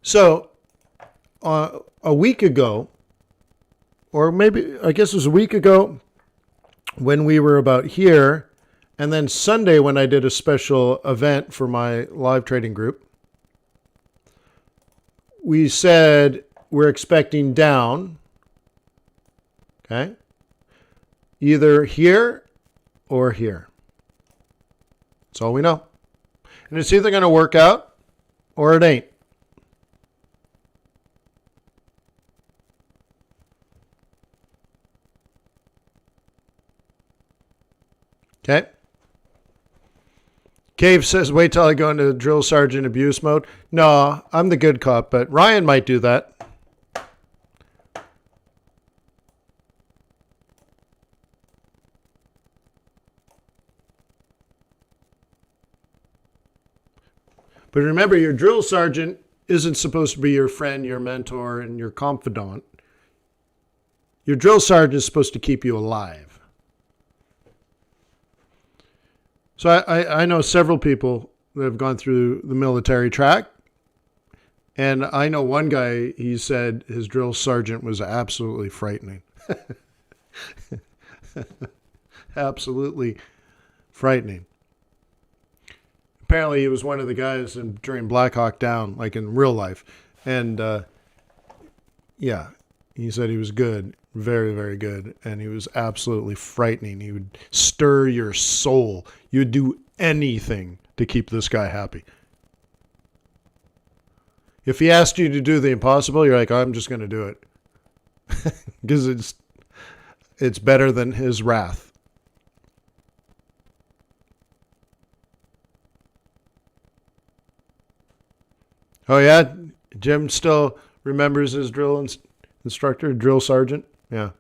So, a week ago, or maybe, I guess it was a week ago, when we were about here, and then Sunday when I did a special event for my live trading group, we said we're expecting down, okay, either here or here. That's all we know. And it's either going to work out or it ain't. Okay. Cave says, wait till I go into drill sergeant abuse mode. No, I'm the good cop, but Ryan might do that. But remember, your drill sergeant isn't supposed to be your friend, your mentor, and your confidant. Your drill sergeant is supposed to keep you alive. So I know several people that have gone through the military track. And I know one guy, he said his drill sergeant was absolutely frightening. Absolutely frightening. Apparently he was one of the guys during Black Hawk Down, like in real life. And yeah, he said he was good. Very, very good. And he was absolutely frightening. He would stir your soul. You would do anything to keep this guy happy. If he asked you to do the impossible, you're like, I'm just going to do it. Because it's better than his wrath. Oh, yeah? Jim still remembers his drill instructor, drill sergeant? Yeah.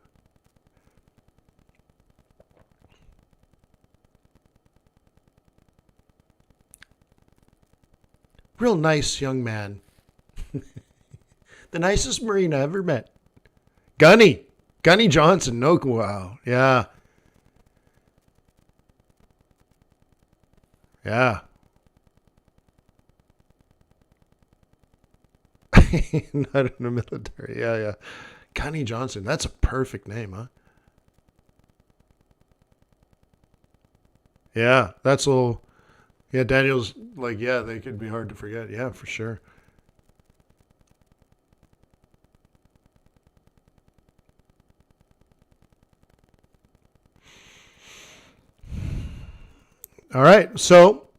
Real nice young man. The nicest Marine I ever met. Gunny Johnson. No, wow. Yeah. Yeah. Not in the military. Yeah, yeah. Gunny Johnson. That's a perfect name, huh? Yeah, that's all. Yeah, Daniel's like, yeah, they could be hard to forget. Yeah, for sure. All right. So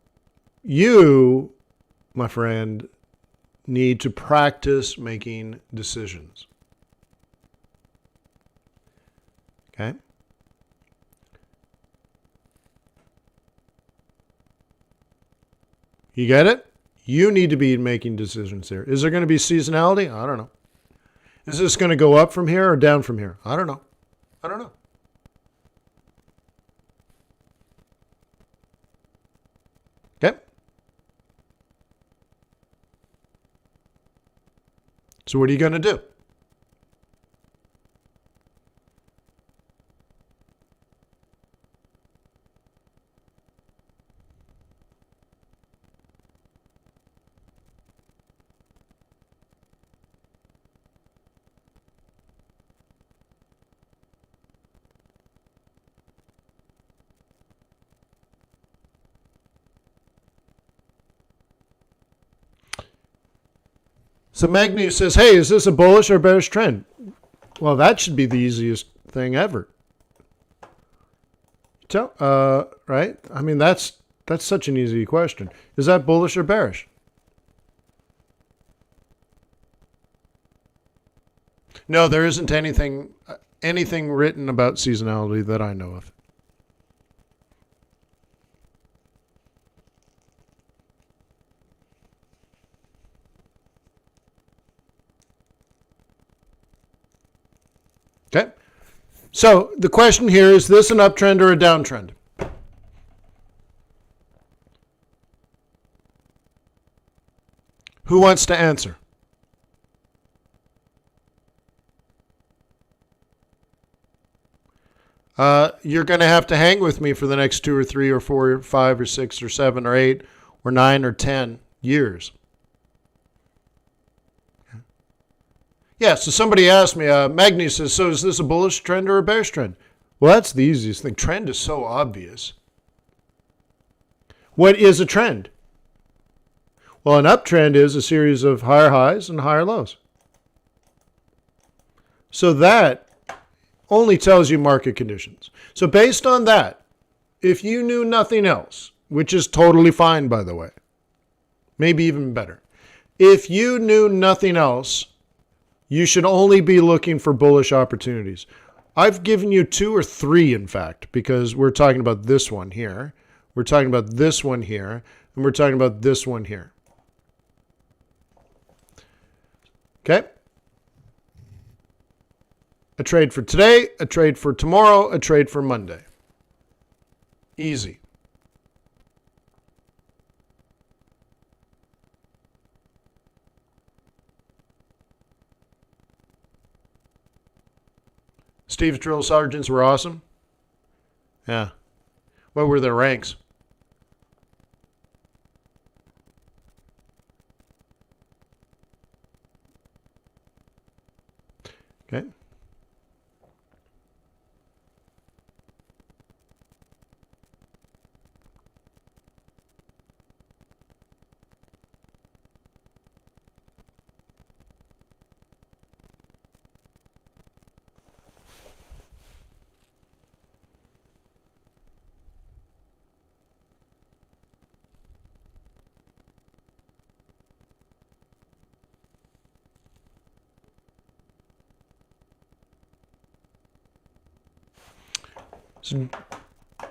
you, my friend, need to practice making decisions. Okay? You get it? You need to be making decisions here. Is there going to be seasonality? I don't know. Is this going to go up from here or down from here? I don't know. I don't know. Okay? So what are you going to do? So Magni says, hey, is this a bullish or bearish trend? Well, that should be the easiest thing ever. Right? I mean, that's such an easy question. Is that bullish or bearish? No, there isn't anything written about seasonality that I know of. Okay. So the question here is this an uptrend or a downtrend? Who wants to answer? You're going to have to hang with me for the next 2 or 3 or 4 or 5 or 6 or 7 or 8 or 9 or 10 years. Yeah, so somebody asked me, Magni says, so is this a bullish trend or a bearish trend? Well, that's the easiest thing. Trend is so obvious. What is a trend? Well, an uptrend is a series of higher highs and higher lows. So that only tells you market conditions. So based on that, if you knew nothing else, which is totally fine, by the way, maybe even better. If you knew nothing else, you should only be looking for bullish opportunities. I've given you 2 or 3, in fact, because we're talking about this one here. We're talking about this one here. And we're talking about this one here. Okay? A trade for today, a trade for tomorrow, a trade for Monday. Easy. Steve's drill sergeants were awesome. Yeah. What were their ranks? Okay.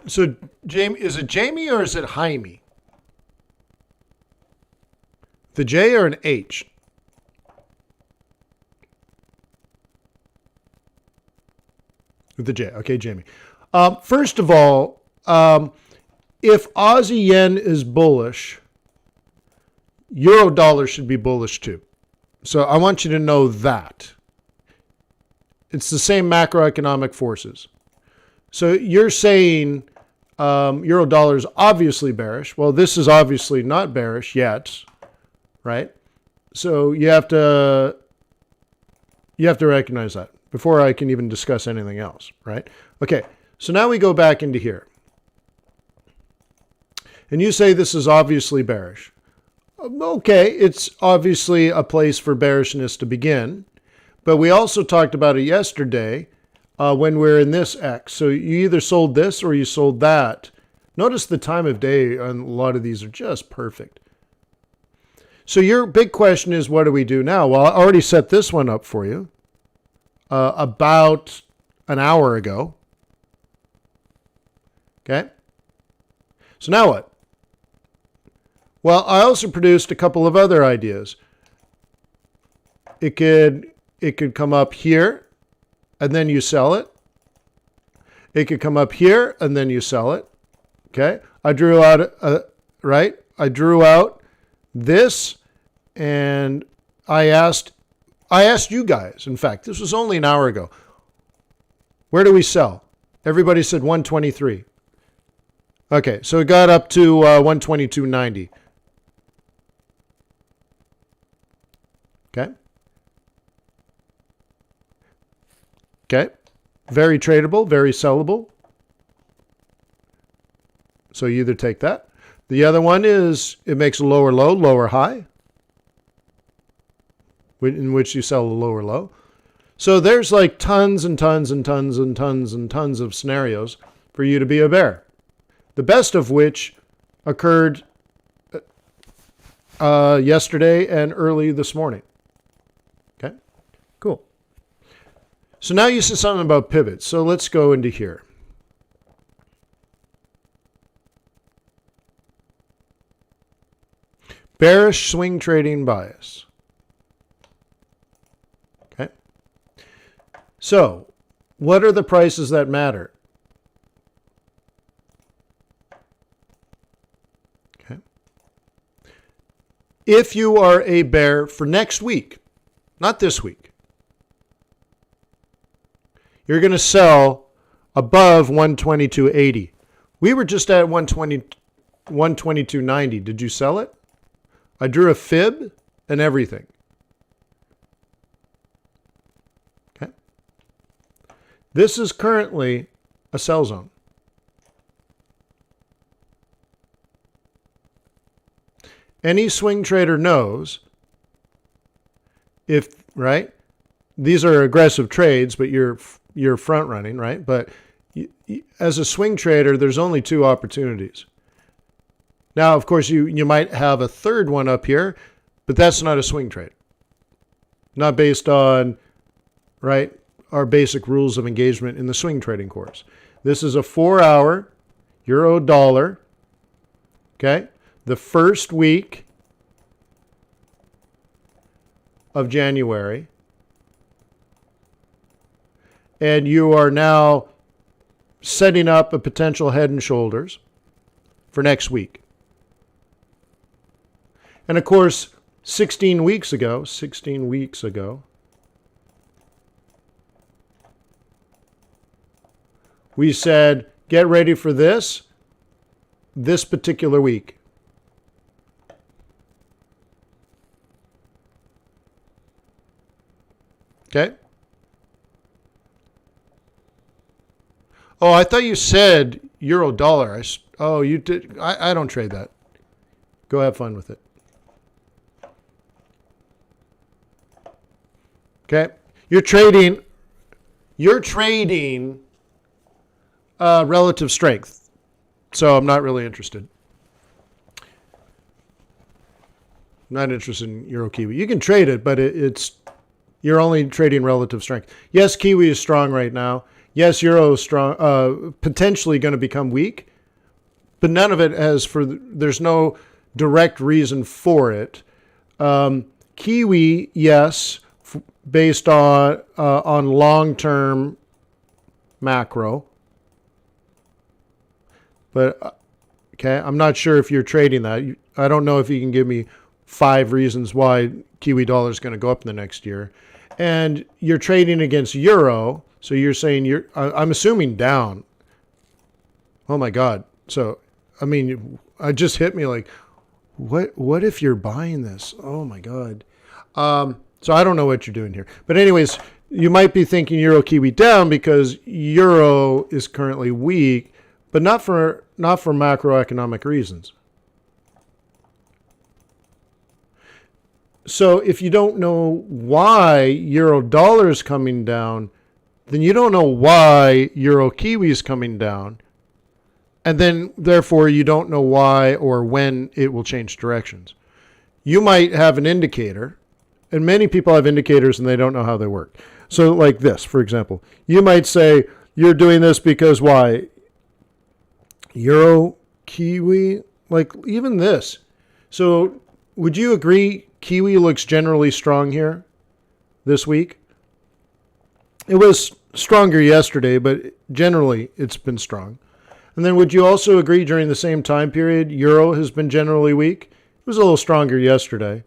So Jamie, is it Jamie or is it Jaime? The J or an H? With the J. Okay, Jamie. First of all, if Aussie yen is bullish, euro dollar should be bullish too. So I want you to know that. It's the same macroeconomic forces. So you're saying euro dollar is obviously bearish. Well, this is obviously not bearish yet, right? So you have to recognize that before I can even discuss anything else, right? Okay, so now we go back into here. And you say this is obviously bearish. Okay, it's obviously a place for bearishness to begin. But we also talked about it yesterday when we're in this X. So you either sold this or you sold that. Notice the time of day on a lot of these are just perfect. So your big question is, what do we do now? Well, I already set this one up for you about an hour ago. Okay. So now what? Well, I also produced a couple of other ideas. It could come up here and then you sell it. It could come up here and then you sell it. Okay. I drew out, right? I drew out this and I asked you guys, in fact, this was only an hour ago. Where do we sell? Everybody said 123. Okay. So it got up to 122.90. Okay. Okay. Very tradable, very sellable. So you either take that. The other one is it makes a lower low, lower high, in which you sell a lower low. So there's like tons and tons and tons and tons and tons of scenarios for you to be a bear. The best of which occurred yesterday and early this morning. Okay, cool. So now you said something about pivots. So let's go into here. Bearish swing trading bias. Okay. So what are the prices that matter? Okay. If you are a bear for next week, not this week, you're going to sell above 122.80. We were just at 122.90. Did you sell it? I drew a fib and everything. Okay. This is currently a sell zone. Any swing trader knows if, right? These are aggressive trades, but you're front running, right? But as a swing trader, there's only two opportunities. Now, of course, you might have a third one up here, but that's not a swing trade. Not based on, right, our basic rules of engagement in the swing trading course. This is a 4-hour euro dollar, okay? The first week of January. And you are now setting up a potential head and shoulders for next week. And of course, 16 weeks ago, we said, get ready for this particular week. Okay? Oh, I thought you said euro dollar. Oh, you did. I don't trade that. Go have fun with it. Okay? You're trading relative strength. So I'm not really interested. Not interested in Euro Kiwi. You can trade it, but you're only trading relative strength. Yes, Kiwi is strong right now. Yes, Euro is strong, potentially going to become weak, but none of it there's no direct reason for it. Kiwi, yes, based on long-term macro. But, okay, I'm not sure if you're trading that. I don't know if you can give me 5 reasons why Kiwi dollar is going to go up in the next year. And you're trading against euro. So you're saying I'm assuming down. Oh my God. So, I mean, it just hit me like, what if you're buying this? Oh my God. So I don't know what you're doing here. But anyways, you might be thinking euro Kiwi down because euro is currently weak, but not for macroeconomic reasons. So if you don't know why euro dollar is coming down, then you don't know why euro Kiwi is coming down. And then, therefore, you don't know why or when it will change directions. You might have an indicator, and many people have indicators and they don't know how they work. So like this, for example, you might say, you're doing this because why? Euro, Kiwi, like even this. So would you agree Kiwi looks generally strong here this week? It was stronger yesterday, but generally it's been strong. And then would you also agree during the same time period, euro has been generally weak? It was a little stronger yesterday.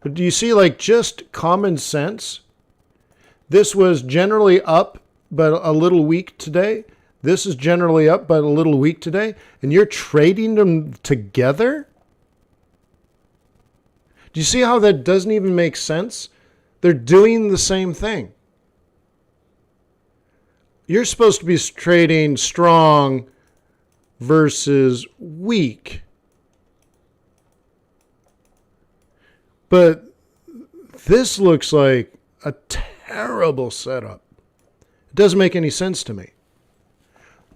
But do you see, like, just common sense? This was generally up, but a little weak today. This is generally up, but a little weak today. And you're trading them together? Do you see how that doesn't even make sense? They're doing the same thing. You're supposed to be trading strong versus weak. But this looks like a terrible setup. It doesn't make any sense to me.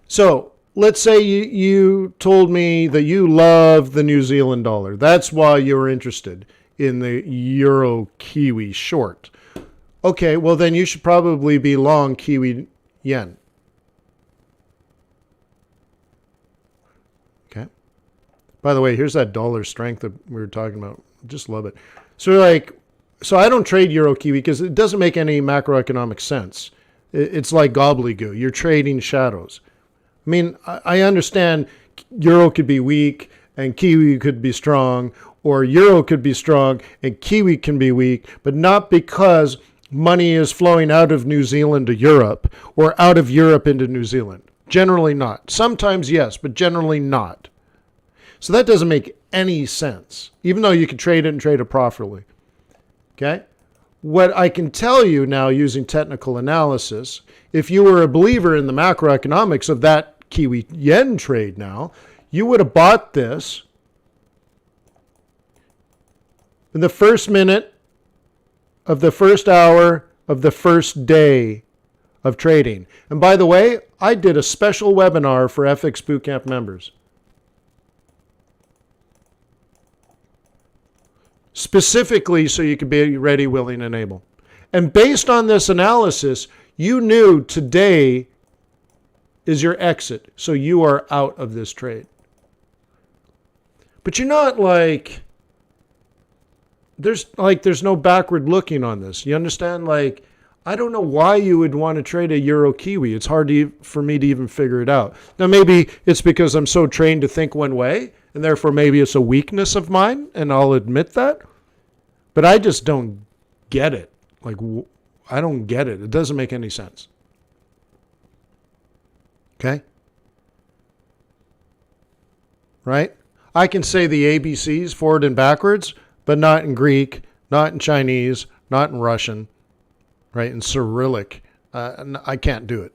So let's say you told me that you love the New Zealand dollar. That's why you were interested in the Euro Kiwi short. Okay, well then you should probably be long Kiwi yen. Okay. By the way, here's that dollar strength that we were talking about. Just love it. So I don't trade Euro Kiwi because it doesn't make any macroeconomic sense. It's like gobbledygook. You're trading shadows. I mean, I understand Euro could be weak and Kiwi could be strong, or Euro could be strong and Kiwi can be weak, but not because money is flowing out of New Zealand to Europe or out of Europe into New Zealand. Generally not. Sometimes yes, but generally not. So that doesn't make any sense, even though you can trade it and trade it properly. Okay? What I can tell you now using technical analysis, if you were a believer in the macroeconomics of that Kiwi yen trade now, you would have bought this in the first minute of the first hour of the first day of trading. And by the way, I did a special webinar for FX Bootcamp members. Specifically so you could be ready, willing, and able. And based on this analysis, you knew today is your exit. So you are out of this trade. But you're not like, there's no backward looking on this. You understand? Like, I don't know why you would want to trade a Euro Kiwi. It's hard for me to even figure it out. Now, maybe it's because I'm so trained to think one way, and therefore maybe it's a weakness of mine, and I'll admit that. But I just don't get it. Like, I don't get it. It doesn't make any sense. Okay? Right? I can say the ABCs forward and backwards, but not in Greek, not in Chinese, not in Russian, right? In Cyrillic. I can't do it.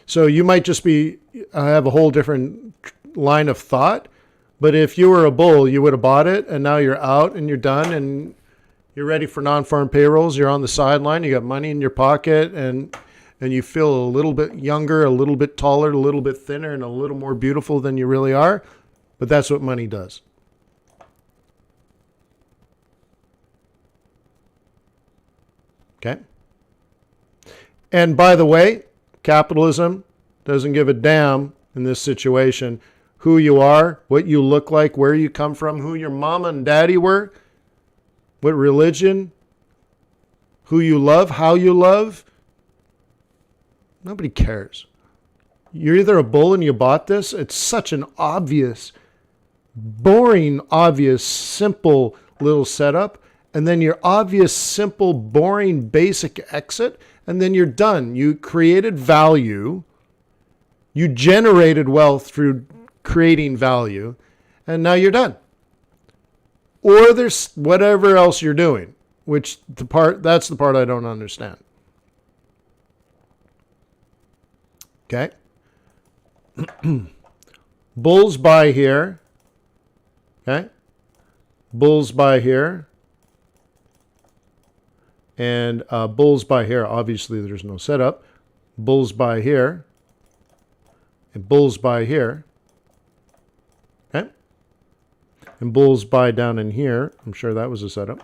So you might just have a whole different line of thought. But if you were a bull, you would have bought it, and now you're out and you're done and you're ready for non-farm payrolls. You're on the sideline. You got money in your pocket, and you feel a little bit younger, a little bit taller, a little bit thinner, and a little more beautiful than you really are. But that's what money does. Okay? And by the way, capitalism doesn't give a damn in this situation who you are, what you look like, where you come from, who your mama and daddy were, what religion, who you love, how you love. Nobody cares. You're either a bull and you bought this. It's such an obvious boring, obvious, simple little setup, and then your obvious, simple, boring, basic exit, and then you're done. You created value. You generated wealth through creating value, and now you're done. Or there's whatever else you're doing, that's the part I don't understand. Okay. Bulls buy here. Okay. Bulls buy here. And bulls buy here. Obviously, there's no setup. Bulls buy here. And bulls buy here. Okay. And bulls buy down in here. I'm sure that was a setup.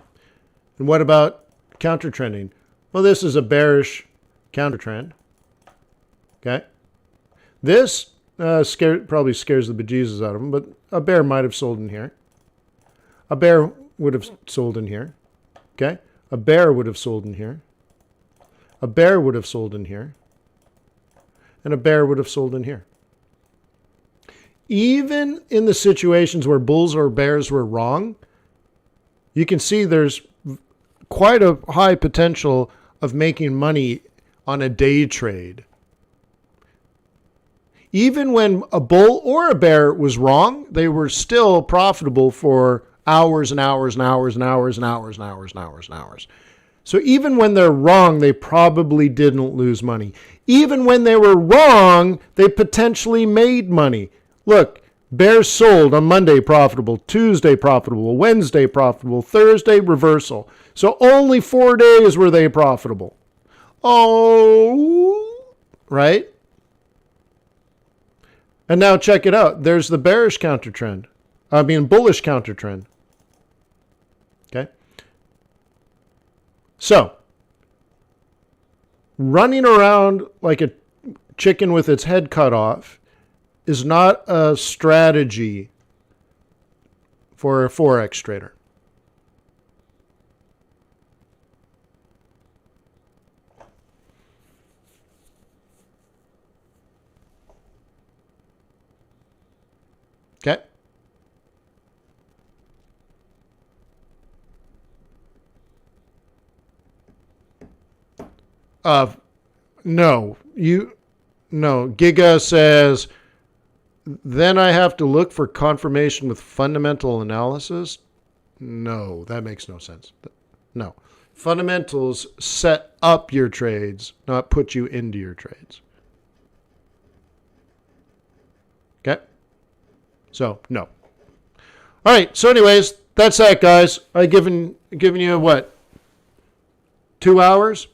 And what about counter trending? Well, this is a bearish counter trend. Okay. This probably scares the bejesus out of them, but a bear might have sold in here. A bear would have sold in here. Okay. A bear would have sold in here. A bear would have sold in here. And a bear would have sold in here. Even in the situations where bulls or bears were wrong, you can see there's quite a high potential of making money on a day trade. Even when a bull or a bear was wrong, they were still profitable for hours and hours and hours and hours and hours and hours and hours and hours. So even when they're wrong, they probably didn't lose money. Even when they were wrong, they potentially made money. Look, bears sold on Monday profitable, Tuesday profitable, Wednesday profitable, Thursday reversal. So only 4 days were they profitable. Oh, right? And now check it out. There's the bullish counter trend. Okay. So, running around like a chicken with its head cut off is not a strategy for a Forex trader. Okay. No. Giga says, then I have to look for confirmation with fundamental analysis. No, that makes no sense. No. Fundamentals set up your trades, not put you into your trades. Okay? So, no. All right. So anyways, that's that, guys. I've given you what? 2 hours?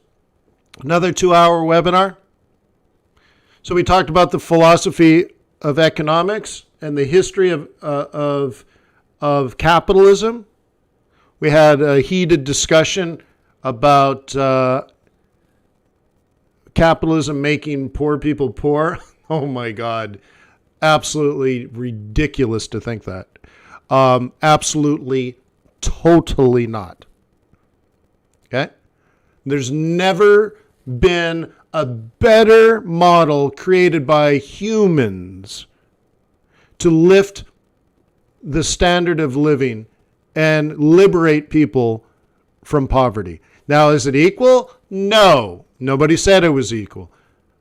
Another 2-hour webinar. So we talked about the philosophy of economics and the history of capitalism. We had a heated discussion about capitalism making poor people poor. Oh my God. Absolutely ridiculous to think that. Absolutely, totally not. Okay? There's never been a better model created by humans to lift the standard of living and liberate people from poverty. Now, is it equal? No. Nobody said it was equal.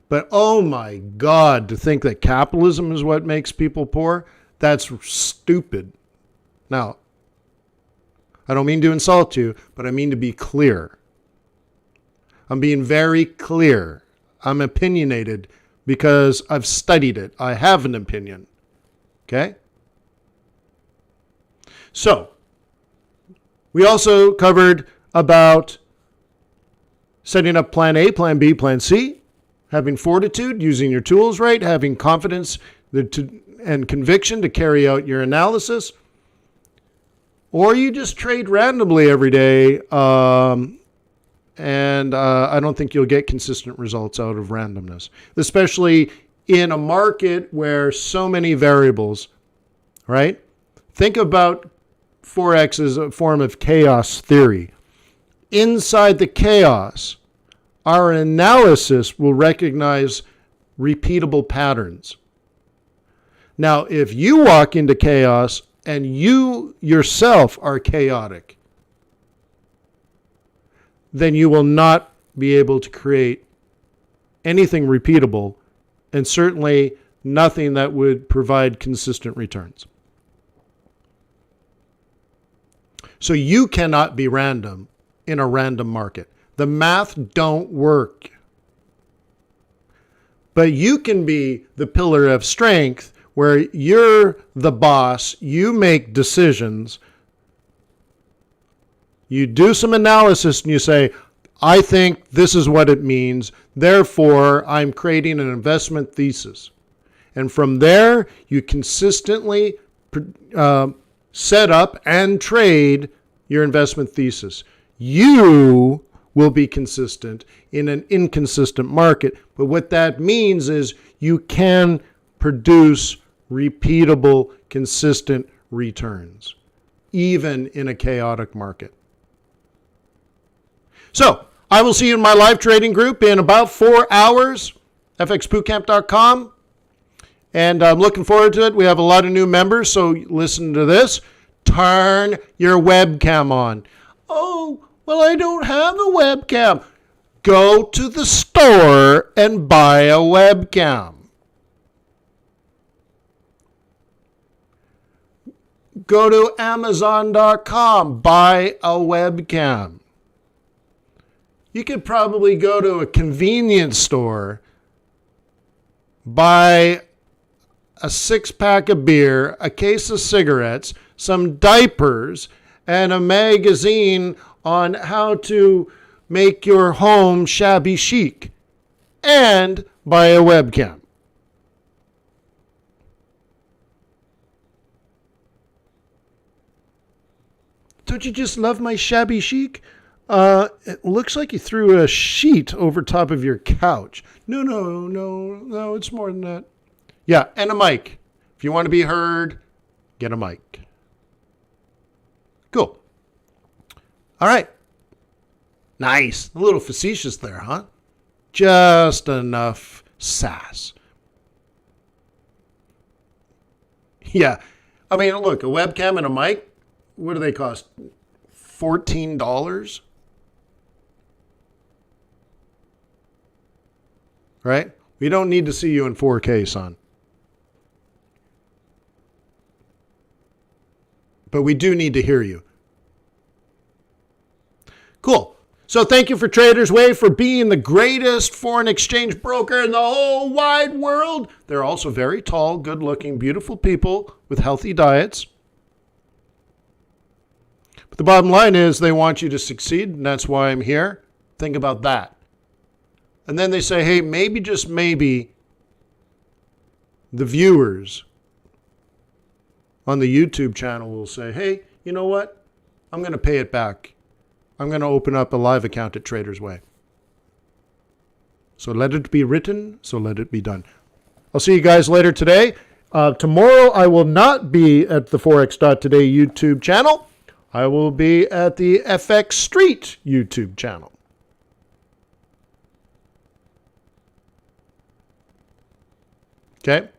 But oh my God, to think that capitalism is what makes people poor, that's stupid. Now, I don't mean to insult you, but I mean to be clear. I'm being very clear. I'm opinionated because I've studied it. I have an opinion. Okay? So, we also covered about setting up plan A, plan B, plan C, having fortitude, using your tools right, having confidence and conviction to carry out your analysis, or you just trade randomly every day, and I don't think you'll get consistent results out of randomness, especially in a market where so many variables, right? Think about Forex as a form of chaos theory. Inside the chaos, our analysis will recognize repeatable patterns. Now, if you walk into chaos and you yourself are chaotic, then you will not be able to create anything repeatable, and certainly nothing that would provide consistent returns. So you cannot be random in a random market. The math don't work. But you can be the pillar of strength where you're the boss, you make decisions, you do some analysis and you say, I think this is what it means, therefore I'm creating an investment thesis. And from there, you consistently set up and trade your investment thesis. You will be consistent in an inconsistent market. But what that means is you can produce repeatable, consistent returns, even in a chaotic market. So I will see you in my live trading group in about 4 hours, fxbootcamp.com. And I'm looking forward to it. We have a lot of new members, so listen to this. Turn your webcam on. Oh, well, I don't have a webcam. Go to the store and buy a webcam. Go to Amazon.com, buy a webcam. You could probably go to a convenience store, buy a 6-pack of beer, a case of cigarettes, some diapers, and a magazine on how to make your home shabby chic, and buy a webcam. Don't you just love my shabby chic? It looks like you threw a sheet over top of your couch. No, it's more than that. Yeah, and a mic. If you want to be heard, get a mic. Cool. All right. Nice. A little facetious there, huh? Just enough sass. Yeah. I mean, look, a webcam and a mic, what do they cost? $14? Right? We don't need to see you in 4K, son. But we do need to hear you. Cool. So thank you for Traders Way for being the greatest foreign exchange broker in the whole wide world. They're also very tall, good-looking, beautiful people with healthy diets. But the bottom line is they want you to succeed, and that's why I'm here. Think about that. And then they say, hey, maybe, just maybe, the viewers on the YouTube channel will say, hey, you know what? I'm going to pay it back. I'm going to open up a live account at Traders Way. So let it be written, so let it be done. I'll see you guys later today. Tomorrow I will not be at the Forex.Today YouTube channel. I will be at the FX Street YouTube channel. Okay?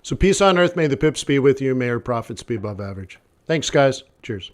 So peace on earth, may the pips be with you, may your profits be above average. Thanks, guys. Cheers.